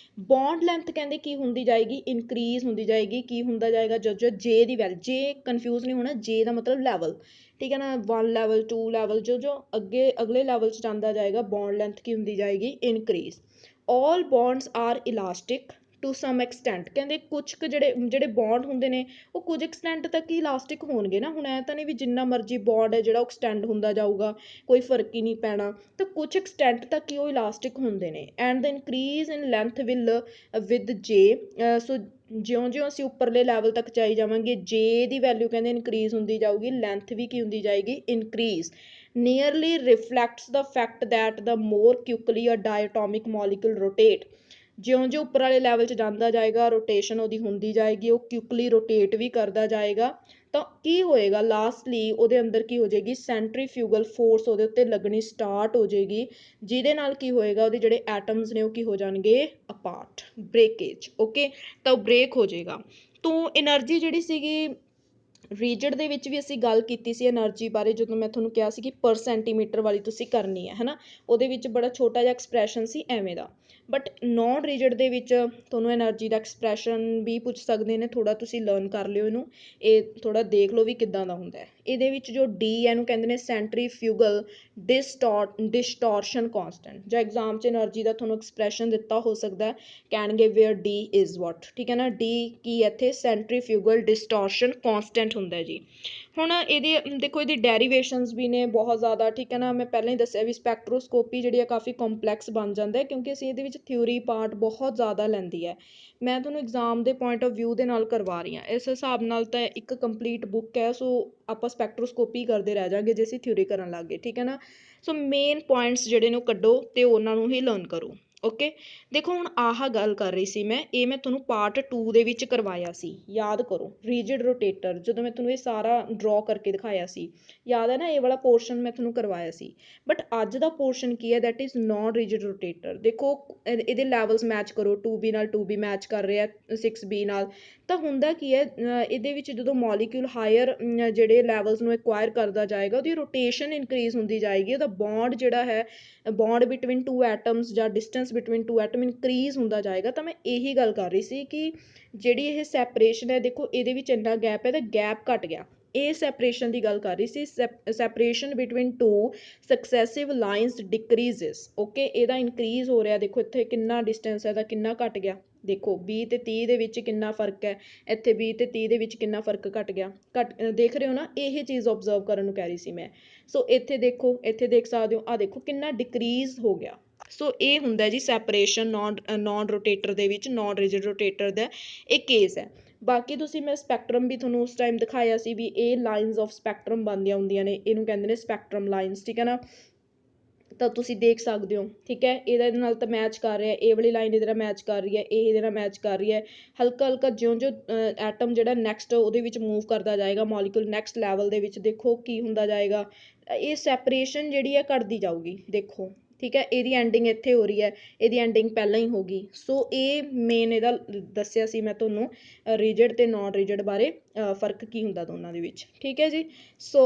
ਬੌਂਡ ਲੈਂਥ ਕਹਿੰਦੇ ਕੀ ਹੁੰਦੀ ਜਾਏਗੀ, ਇਨਕਰੀਜ਼ ਹੁੰਦੀ ਜਾਏਗੀ। ਕੀ ਹੁੰਦਾ ਜਾਏਗਾ, ਜਦੋਂ ਜੇ ਦੀ ਵੈਲਿਊ, ਜੇ ਕਨਫਿਊਜ਼ ਨਹੀਂ ਹੋਣਾ, ਜੇ ਦਾ ਮਤਲਬ ਲੈਵਲ, ਠੀਕ ਹੈ ਨਾ, 1 ਲੈਵਲ 2 ਲੈਵਲ, ਜੋ ਅੱਗੇ ਅਗਲੇ ਲੈਵਲ 'ਚ ਜਾਂਦਾ ਜਾਏਗਾ, ਬੌਂਡ ਲੈਂਥ ਕੀ ਹੁੰਦੀ ਜਾਏਗੀ, increase. All bonds are elastic to some extent, ਕਹਿੰਦੇ ਕੁਛ ਕੁ ਜਿਹੜੇ ਬੌਂਡ ਹੁੰਦੇ ਨੇ ਉਹ ਕੁਝ ਐਕਸਟੈਂਟ ਤੱਕ ਹੀ ਇਲਾਸਟਿਕ ਹੋਣਗੇ ਨਾ। ਹੁਣ ਐ ਤਾਂ ਨਹੀਂ ਵੀ ਜਿੰਨਾ ਮਰਜ਼ੀ ਬੌਂਡ ਹੈ ਜਿਹੜਾ ਉਹ ਐਕਸਟੈਂਡ ਹੁੰਦਾ ਜਾਊਗਾ, ਕੋਈ ਫਰਕ ਹੀ ਨਹੀਂ ਪੈਣਾ। ਤਾਂ ਕੁਝ ਐਕਸਟੈਂਟ ਤੱਕ ਹੀ ਉਹ ਇਲਾਸਟਿਕ ਹੁੰਦੇ ਨੇ। And the increase in length will with ਜੇ, ਸੋ ਜਿਉਂ ਅਸੀਂ ਉੱਪਰਲੇ ਲੈਵਲ ਤੱਕ ਜਾਈ ਜਾਵਾਂਗੇ, ਜੇ ਦੀ ਵੈਲਿਊ ਕਹਿੰਦੇ ਇਨਕਰੀਜ਼ ਹੁੰਦੀ ਜਾਊਗੀ, ਲੈਂਥ ਵੀ ਕੀ ਹੁੰਦੀ ਜਾਏਗੀ, increase. Nearly reflects the fact that the more quickly a diatomic molecule rotate, ਜਿਉਂ ਉੱਪਰ ਵਾਲੇ ਲੈਵਲ 'ਚ ਜਾਂਦਾ ਜਾਏਗਾ, ਰੋਟੇਸ਼ਨ ਉਹਦੀ ਹੁੰਦੀ ਜਾਏਗੀ, ਉਹ ਕੁਇਕਲੀ ਰੋਟੇਟ ਵੀ ਕਰਦਾ ਜਾਏਗਾ। ਤਾਂ ਕੀ ਹੋਏਗਾ, ਲਾਸਟਲੀ ਉਹਦੇ ਅੰਦਰ ਕੀ ਹੋ ਜਾਏਗੀ, ਸੈਂਟਰੀਫਿਊਗਲ ਫੋਰਸ ਉਹਦੇ ਉੱਤੇ ਲੱਗਣੀ ਸਟਾਰਟ ਹੋ ਜਾਏਗੀ, ਜਿਹਦੇ ਨਾਲ ਕੀ ਹੋਏਗਾ, ਉਹਦੇ ਜਿਹੜੇ ਐਟਮਸ ਨੇ ਉਹ ਕੀ ਹੋ ਜਾਣਗੇ, ਅਪਾਰਟ, ਬ੍ਰੇਕੇਜ, ਓਕੇ, ਤਾਂ ਉਹ ਬ੍ਰੇਕ ਹੋ ਜਾਏਗਾ। ਤੋਂ એનર્ਜੀ ਜਿਹੜੀ ਸੀਗੀ ਰੀਜਡ ਦੇ ਵਿੱਚ ਵੀ ਅਸੀਂ ਗੱਲ ਕੀਤੀ ਸੀ એનર્ਜੀ ਬਾਰੇ, ਜਦੋਂ ਮੈਂ ਤੁਹਾਨੂੰ ਕਿਹਾ ਸੀ ਕਿ ਪਰ ਸੈਂਟੀਮੀਟਰ ਵਾਲੀ ਤੁਸੀਂ ਕਰਨੀ ਹੈ ਨਾ, ਉਹਦੇ ਵਿੱਚ ਬੜਾ ਛੋਟਾ ਜਿਹਾ ਐਕਸਪ੍ਰੈਸ਼ਨ ਸੀ ਐਵੇਂ ਦਾ। ਬਟ ਨੋਨ ਰੀਜਡ ਦੇ ਵਿੱਚ ਤੁਹਾਨੂੰ એનਰਜੀ ਦਾ ਐਕਸਪ੍ਰੈਸ਼ਨ ਵੀ ਪੁੱਛ ਸਕਦੇ ਨੇ, ਥੋੜ੍ਹਾ ਤੁਸੀਂ ਲਰਨ ਕਰ ਲਿਓ ਇਹਨੂੰ, ਇਹ ਥੋੜ੍ਹਾ ਦੇਖ ਲਓ ਵੀ ਕਿੱਦਾਂ ਦਾ ਹੁੰਦਾ ਹੈ। ਇਹਦੇ ਵਿੱਚ ਜੋ ਡੀ ਇਹਨੂੰ ਕਹਿੰਦੇ ਨੇ ਸੈਂਟਰੀਫਿਊਗਲ ਡਿਸਟੋਰਸ਼ਨ ਕਾਂਸਟੈਂਟ, ਜਾਂ ਐਗਜ਼ਾਮ 'ਚ એનਰਜੀ ਦਾ ਤੁਹਾਨੂੰ ਐਕਸਪ੍ਰੈਸ਼ਨ ਦਿੱਤਾ ਹੋ ਸਕਦਾ, ਕਹਿਣਗੇ ਵੇਅਰ ਡੀ ਇਜ਼ ਵਾਟ, ਠੀਕ ਹੈ ਨਾ। ਡੀ ਕੀ ਇੱਥੇ ਸੈਂਟਰੀਫਿਊਗਲ ਡਿਸਟੋਰਸ਼ਨ ਕਾਂਸਟੈਂਟ ਹੁੰਦਾ ਜੀ। ਹੁਣ ਇਹਦੀ ਦੇਖੋ ਇਹਦੀ ਡੈਰੀਵੇਸ਼ਨਸ ਵੀ ਨੇ ਬਹੁਤ ਜ਼ਿਆਦਾ, ਠੀਕ ਹੈ ਨਾ। ਮੈਂ ਪਹਿਲਾਂ ਹੀ ਦੱਸਿਆ ਵੀ ਸਪੈਕਟਰੋਸਕੋਪੀ ਜਿਹੜੀ ਆ ਕਾਫੀ ਕੰਪਲੈਕਸ ਬਣ ਜਾਂਦਾ, ਕਿਉਂਕਿ ਅਸੀਂ ਇਹਦੇ ਵਿੱਚ ਥਿਊਰੀ ਪਾਰਟ ਬਹੁਤ ਜ਼ਿਆਦਾ ਲੈਂਦੀ ਹੈ। ਮੈਂ ਤੁਹਾਨੂੰ ਐਗਜ਼ਾਮ ਦੇ ਪੁਆਇੰਟ ਆਫ ਵਿਊ ਦੇ ਨਾਲ ਕਰਵਾ ਰਹੀ ਹਾਂ, ਇਸ ਹਿਸਾਬ ਨਾਲ ਤਾਂ ਇੱਕ ਕੰਪਲੀਟ ਬੁੱਕ ਹੈ। ਸੋ ਆਪਾਂ ਸਪੈਕਟਰੋਸਕੋਪੀ ਕਰਦੇ ਰਹਿ ਜਾਵਾਂਗੇ ਜੇ ਅਸੀਂ ਥਿਊਰੀ ਕਰਨ ਲੱਗ ਗਏ, ਠੀਕ ਹੈ ਨਾ। ਸੋ ਮੇਨ ਪੁਆਇੰਟਸ ਜਿਹੜੇ ਨੇ ਉਹ ਕੱਢੋ ਅਤੇ ਉਹਨਾਂ ਨੂੰ ਹੀ ਲਰਨ ਕਰੋ। ਓਕੇ, ਦੇਖੋ ਹੁਣ ਆਹ ਗੱਲ ਕਰ ਰਹੀ ਸੀ ਮੈਂ, ਇਹ ਮੈਂ ਤੁਹਾਨੂੰ ਪਾਰਟ 2 ਦੇ ਵਿੱਚ ਕਰਵਾਇਆ ਸੀ, ਯਾਦ ਕਰੋ। ਰੀਜਿਡ ਰੋਟੇਟਰ, ਜਦੋਂ ਮੈਂ ਤੁਹਾਨੂੰ ਇਹ ਸਾਰਾ ਡਰੋ ਕਰਕੇ ਦਿਖਾਇਆ ਸੀ, ਯਾਦ ਹੈ ਨਾ, ਇਹ ਵਾਲਾ ਪੋਰਸ਼ਨ ਮੈਂ ਤੁਹਾਨੂੰ ਕਰਵਾਇਆ ਸੀ। ਬਟ ਅੱਜ ਦਾ ਪੋਰਸ਼ਨ ਕੀ ਹੈ, ਦੈਟ ਇਜ਼ ਨੋਨ ਰੀਜਿਡ ਰੋਟੇਟਰ। ਦੇਖੋ ਇਹਦੇ ਲੈਵਲਸ ਮੈਚ ਕਰੋ, 2B ਨਾਲ 2B ਮੈਚ ਕਰ ਰਿਹਾ, 6B ਨਾਲ। ਤਾਂ ਹੁੰਦਾ ਕੀ ਹੈ, ਇਹਦੇ ਵਿੱਚ ਜਦੋਂ ਮੋਲੀਕਿਊਲ ਹਾਇਰ ਜਿਹੜੇ ਲੈਵਲਸ ਨੂੰ ਐਕਵਾਇਰ ਕਰਦਾ ਜਾਏਗਾ, ਉਹਦੀ ਰੋਟੇਸ਼ਨ ਇਨਕਰੀਜ਼ ਹੁੰਦੀ ਜਾਏਗੀ, ਉਹਦਾ ਬੌਂਡ ਜਿਹੜਾ ਹੈ, ਬੌਂਡ ਬਿਟਵੀਨ ਟੂ ਐਟਮਸ ਜਾਂ distance between two atom increase ਹੁੰਦਾ ਜਾਏਗਾ। ਤਾਂ ਮੈਂ ਇਹੀ ਗੱਲ ਕਰ ਰਹੀ ਸੀ ਕਿ ਜਿਹੜੀ ਇਹ ਸੈਪਰੇਸ਼ਨ ਹੈ, ਦੇਖੋ ਇਹਦੇ ਵਿੱਚ ਇੰਨਾ ਗੈਪ ਹੈ, ਤਾਂ ਗੈਪ ਘਟ ਗਿਆ। ਇਹ ਸੈਪਰੇਸ਼ਨ ਦੀ ਗੱਲ ਕਰ ਰਹੀ ਸੀ, separation between two successive lines decreases. Okay, ਇਹਦਾ ਇਨਕਰੀਜ਼ ਹੋ ਰਿਹਾ, ਦੇਖੋ ਇੱਥੇ ਕਿੰਨਾ ਡਿਸਟੈਂਸ ਹੈ, ਇਹਦਾ ਕਿੰਨਾ ਘਟ ਗਿਆ। ਦੇਖੋ 20 ਅਤੇ 30 ਦੇ ਵਿੱਚ ਕਿੰਨਾ ਫਰਕ ਹੈ, ਇੱਥੇ 20 ਅਤੇ 30 ਦੇ ਵਿੱਚ ਕਿੰਨਾ ਫਰਕ ਘਟ ਗਿਆ, ਦੇਖ ਰਹੇ ਹੋ ਨਾ। ਇਹ ਚੀਜ਼ ਓਬਜ਼ਰਵ ਕਰਨ ਨੂੰ ਕਹਿ ਰਹੀ ਸੀ ਮੈਂ। ਸੋ ਇੱਥੇ ਦੇਖੋ, ਇੱਥੇ ਦੇਖ ਸਕਦੇ ਹੋ, ਆਹ ਦੇਖੋ ਕਿੰਨਾ ਡਿਕਰੀਜ਼ ਹੋ ਗਿਆ। ਸੋ ਇਹ ਹੁੰਦਾ ਜੀ ਸੈਪਰੇਸ਼ਨ ਨੋਨ ਰੋਟੇਟਰ ਦੇ ਵਿੱਚ, ਨੋਨ ਰਿਜਿਡ ਰੋਟੇਟਰ ਦਾ ਇਹ ਕੇਸ ਹੈ। ਬਾਕੀ ਤੁਸੀਂ, ਮੈਂ ਸਪੈਕਟਰਮ ਵੀ ਤੁਹਾਨੂੰ ਉਸ ਟਾਈਮ ਦਿਖਾਇਆ ਸੀ ਵੀ ਇਹ ਲਾਈਨਸ ਆਫ ਸਪੈਕਟਰਮ ਬਣਦੀਆਂ ਹੁੰਦੀਆਂ ਨੇ, ਇਹਨੂੰ ਕਹਿੰਦੇ ਨੇ ਸਪੈਕਟਰਮ ਲਾਈਨਸ, ਠੀਕ ਹੈ ਨਾ। ਤਾਂ ਤੁਸੀਂ ਦੇਖ ਸਕਦੇ ਹੋ, ਠੀਕ ਹੈ, ਇਹਦੇ ਨਾਲ ਤਾਂ ਮੈਚ ਕਰ ਰਿਹਾ, ਇਹ ਵਾਲੀ ਲਾਈਨ ਇਹਦੇ ਨਾਲ ਮੈਚ ਕਰ ਰਹੀ ਹੈ, ਇਹ ਇਹਦੇ ਨਾਲ ਮੈਚ ਕਰ ਰਹੀ ਹੈ। ਹਲਕਾ ਹਲਕਾ ਜਿਉਂ-ਜਿਉਂ ਐਟਮ ਜਿਹੜਾ ਨੈਕਸਟ ਉਹਦੇ ਵਿੱਚ ਮੂਵ ਕਰਦਾ ਜਾਏਗਾ, ਮੋਲੀਕੂਲ ਨੈਕਸਟ ਲੈਵਲ ਦੇ ਵਿੱਚ, ਦੇਖੋ ਕੀ ਹੁੰਦਾ ਜਾਏਗਾ, ਇਹ ਸੈਪਰੇਸ਼ਨ ਜਿਹੜੀ ਹੈ ਘਟਦੀ ਜਾਊਗੀ, ਦੇਖੋ, ਠੀਕ ਹੈ। ਇਹਦੀ ਐਂਡਿੰਗ ਇੱਥੇ ਹੋ ਰਹੀ ਹੈ, ਇਹਦੀ ਐਂਡਿੰਗ ਪਹਿਲਾਂ ਹੀ ਹੋ ਗਈ। ਸੋ ਇਹ ਮੇਨ ਇਹਦਾ ਦੱਸਿਆ ਸੀ ਮੈਂ ਤੁਹਾਨੂੰ, ਰੀਜਿਡ ਅਤੇ ਨੋਨ ਰੀਜਿਡ ਬਾਰੇ ਫਰਕ ਕੀ ਹੁੰਦਾ ਦੋਨਾਂ ਦੇ ਵਿੱਚ, ਠੀਕ ਹੈ ਜੀ। ਸੋ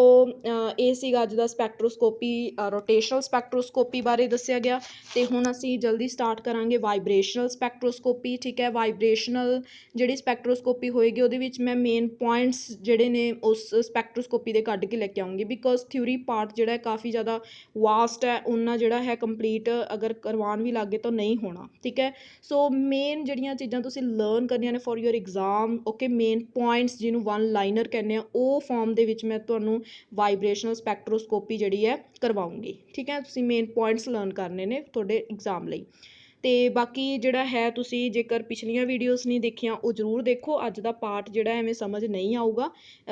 ਇਹ ਸੀਗਾ ਅੱਜ ਦਾ ਸਪੈਕਟਰੋਸਕੋਪੀ, ਰੋਟੇਸ਼ਨਲ ਸਪੈਕਟਰੋਸਕੋਪੀ ਬਾਰੇ ਦੱਸਿਆ ਗਿਆ। ਅਤੇ ਹੁਣ ਅਸੀਂ ਜਲਦੀ ਸਟਾਰਟ ਕਰਾਂਗੇ ਵਾਈਬ੍ਰੇਸ਼ਨਲ ਸਪੈਕਟਰੋਸਕੋਪੀ, ਠੀਕ ਹੈ। ਵਾਈਬ੍ਰੇਸ਼ਨਲ ਜਿਹੜੀ ਸਪੈਕਟਰੋਸਕੋਪੀ ਹੋਏਗੀ, ਉਹਦੇ ਵਿੱਚ ਮੈਂ ਮੇਨ ਪੁਆਇੰਟਸ ਜਿਹੜੇ ਨੇ ਉਸ ਸਪੈਕਟਰੋਸਕੋਪੀ ਦੇ ਕੱਢ ਕੇ ਲੈ ਕੇ ਆਊਂਗੀ, ਬਿਕੋਜ਼ ਥਿਊਰੀ ਪਾਰਟ ਜਿਹੜਾ ਕਾਫੀ ਜ਼ਿਆਦਾ ਵਾਸਟ ਹੈ, ਉਹਨਾਂ ਜਿਹੜਾ ਹੈ ਕੰਪਲੀਟ ਅਗਰ ਕਰਵਾਉਣ ਵੀ ਲੱਗੇ ਤਾਂ ਨਹੀਂ ਹੋਣਾ, ਠੀਕ ਹੈ। ਸੋ ਮੇਨ ਜਿਹੜੀਆਂ ਚੀਜ਼ਾਂ ਤੁਸੀਂ ਲਰਨ ਕਰਨੀਆਂ ਨੇ for your exam, okay, main points ਜਿਹਨੂੰ ਵਨ ਲਾਈਨਰ ਕਹਿੰਦੇ ਆ, ਉਹ ਫਾਰਮ ਦੇ ਵਿੱਚ ਮੈਂ ਤੁਹਾਨੂੰ ਵਾਈਬ੍ਰੇਸ਼ਨਲ ਸਪੈਕਟਰੋਸਕੋਪੀ ਜਿਹੜੀ ਹੈ ਕਰਵਾਉਂਗੀ, ਠੀਕ ਹੈ। ਤੁਸੀਂ ਮੇਨ ਪੁਆਇੰਟਸ ਲਰਨ ਕਰਨੇ ਨੇ ਤੁਹਾਡੇ ਐਗਜ਼ਾਮ ਲਈ। ਅਤੇ ਬਾਕੀ ਜਿਹੜਾ ਹੈ, ਤੁਸੀਂ ਜੇਕਰ ਪਿਛਲੀਆਂ ਵੀਡੀਓਜ਼ ਨਹੀਂ ਦੇਖੀਆਂ, ਉਹ ਜ਼ਰੂਰ ਦੇਖੋ। ਅੱਜ ਦਾ ਪਾਰਟ ਜਿਹੜਾ ਐਵੇਂ ਸਮਝ ਨਹੀਂ ਆਊਗਾ,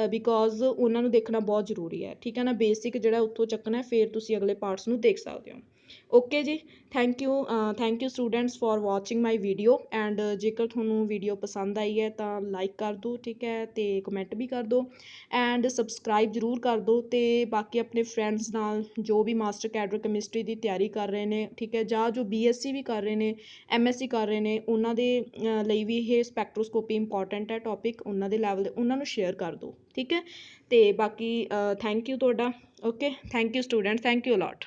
ਬਿਕੋਜ਼ ਉਹਨਾਂ ਨੂੰ ਦੇਖਣਾ ਬਹੁਤ ਜ਼ਰੂਰੀ ਹੈ, ਠੀਕ ਹੈ ਨਾ। ਬੇਸਿਕ ਜਿਹੜਾ ਉੱਥੋਂ ਚੱਕਣਾ, ਫਿਰ ਤੁਸੀਂ ਅਗਲੇ ਪਾਰਟਸ ਨੂੰ ਦੇਖ ਸਕਦੇ ਹੋ। ਓਕੇ ਜੀ, thank you students for watching my video. And ਜੇਕਰ ਤੁਹਾਨੂੰ ਵੀਡੀਓ ਪਸੰਦ ਆਈ ਹੈ ਤਾਂ ਲਾਈਕ ਕਰ ਦਿਓ, ਠੀਕ ਹੈ, ਅਤੇ ਕਮੈਂਟ ਵੀ ਕਰ ਦਿਓ, ਐਂਡ ਸਬਸਕ੍ਰਾਈਬ ਜ਼ਰੂਰ ਕਰ ਦਿਓ। ਅਤੇ ਬਾਕੀ ਆਪਣੇ ਫਰੈਂਡਸ ਨਾਲ ਜੋ ਵੀ ਮਾਸਟਰ ਕੈਡਰ ਕੈਮਿਸਟਰੀ ਦੀ ਤਿਆਰੀ ਕਰ ਰਹੇ ਨੇ, ਠੀਕ ਹੈ, ਜਾਂ ਜੋ BSc ਵੀ ਕਰ ਰਹੇ ਨੇ, MSc ਕਰ ਰਹੇ ਨੇ, ਉਹਨਾਂ ਦੇ ਲਈ ਵੀ ਇਹ ਸਪੈਕਟਰੋਸਕੋਪੀ ਇੰਪੋਰਟੈਂਟ ਹੈ ਟੌਪਿਕ, ਉਹਨਾਂ ਦੇ ਲੈਵਲ ਦੇ, ਉਹਨਾਂ ਨੂੰ ਸ਼ੇਅਰ ਕਰ ਦਿਓ, ਠੀਕ ਹੈ। ਅਤੇ ਬਾਕੀ ਥੈਂਕ ਯੂ ਤੁਹਾਡਾ। Okay, thank you student, thank you allot.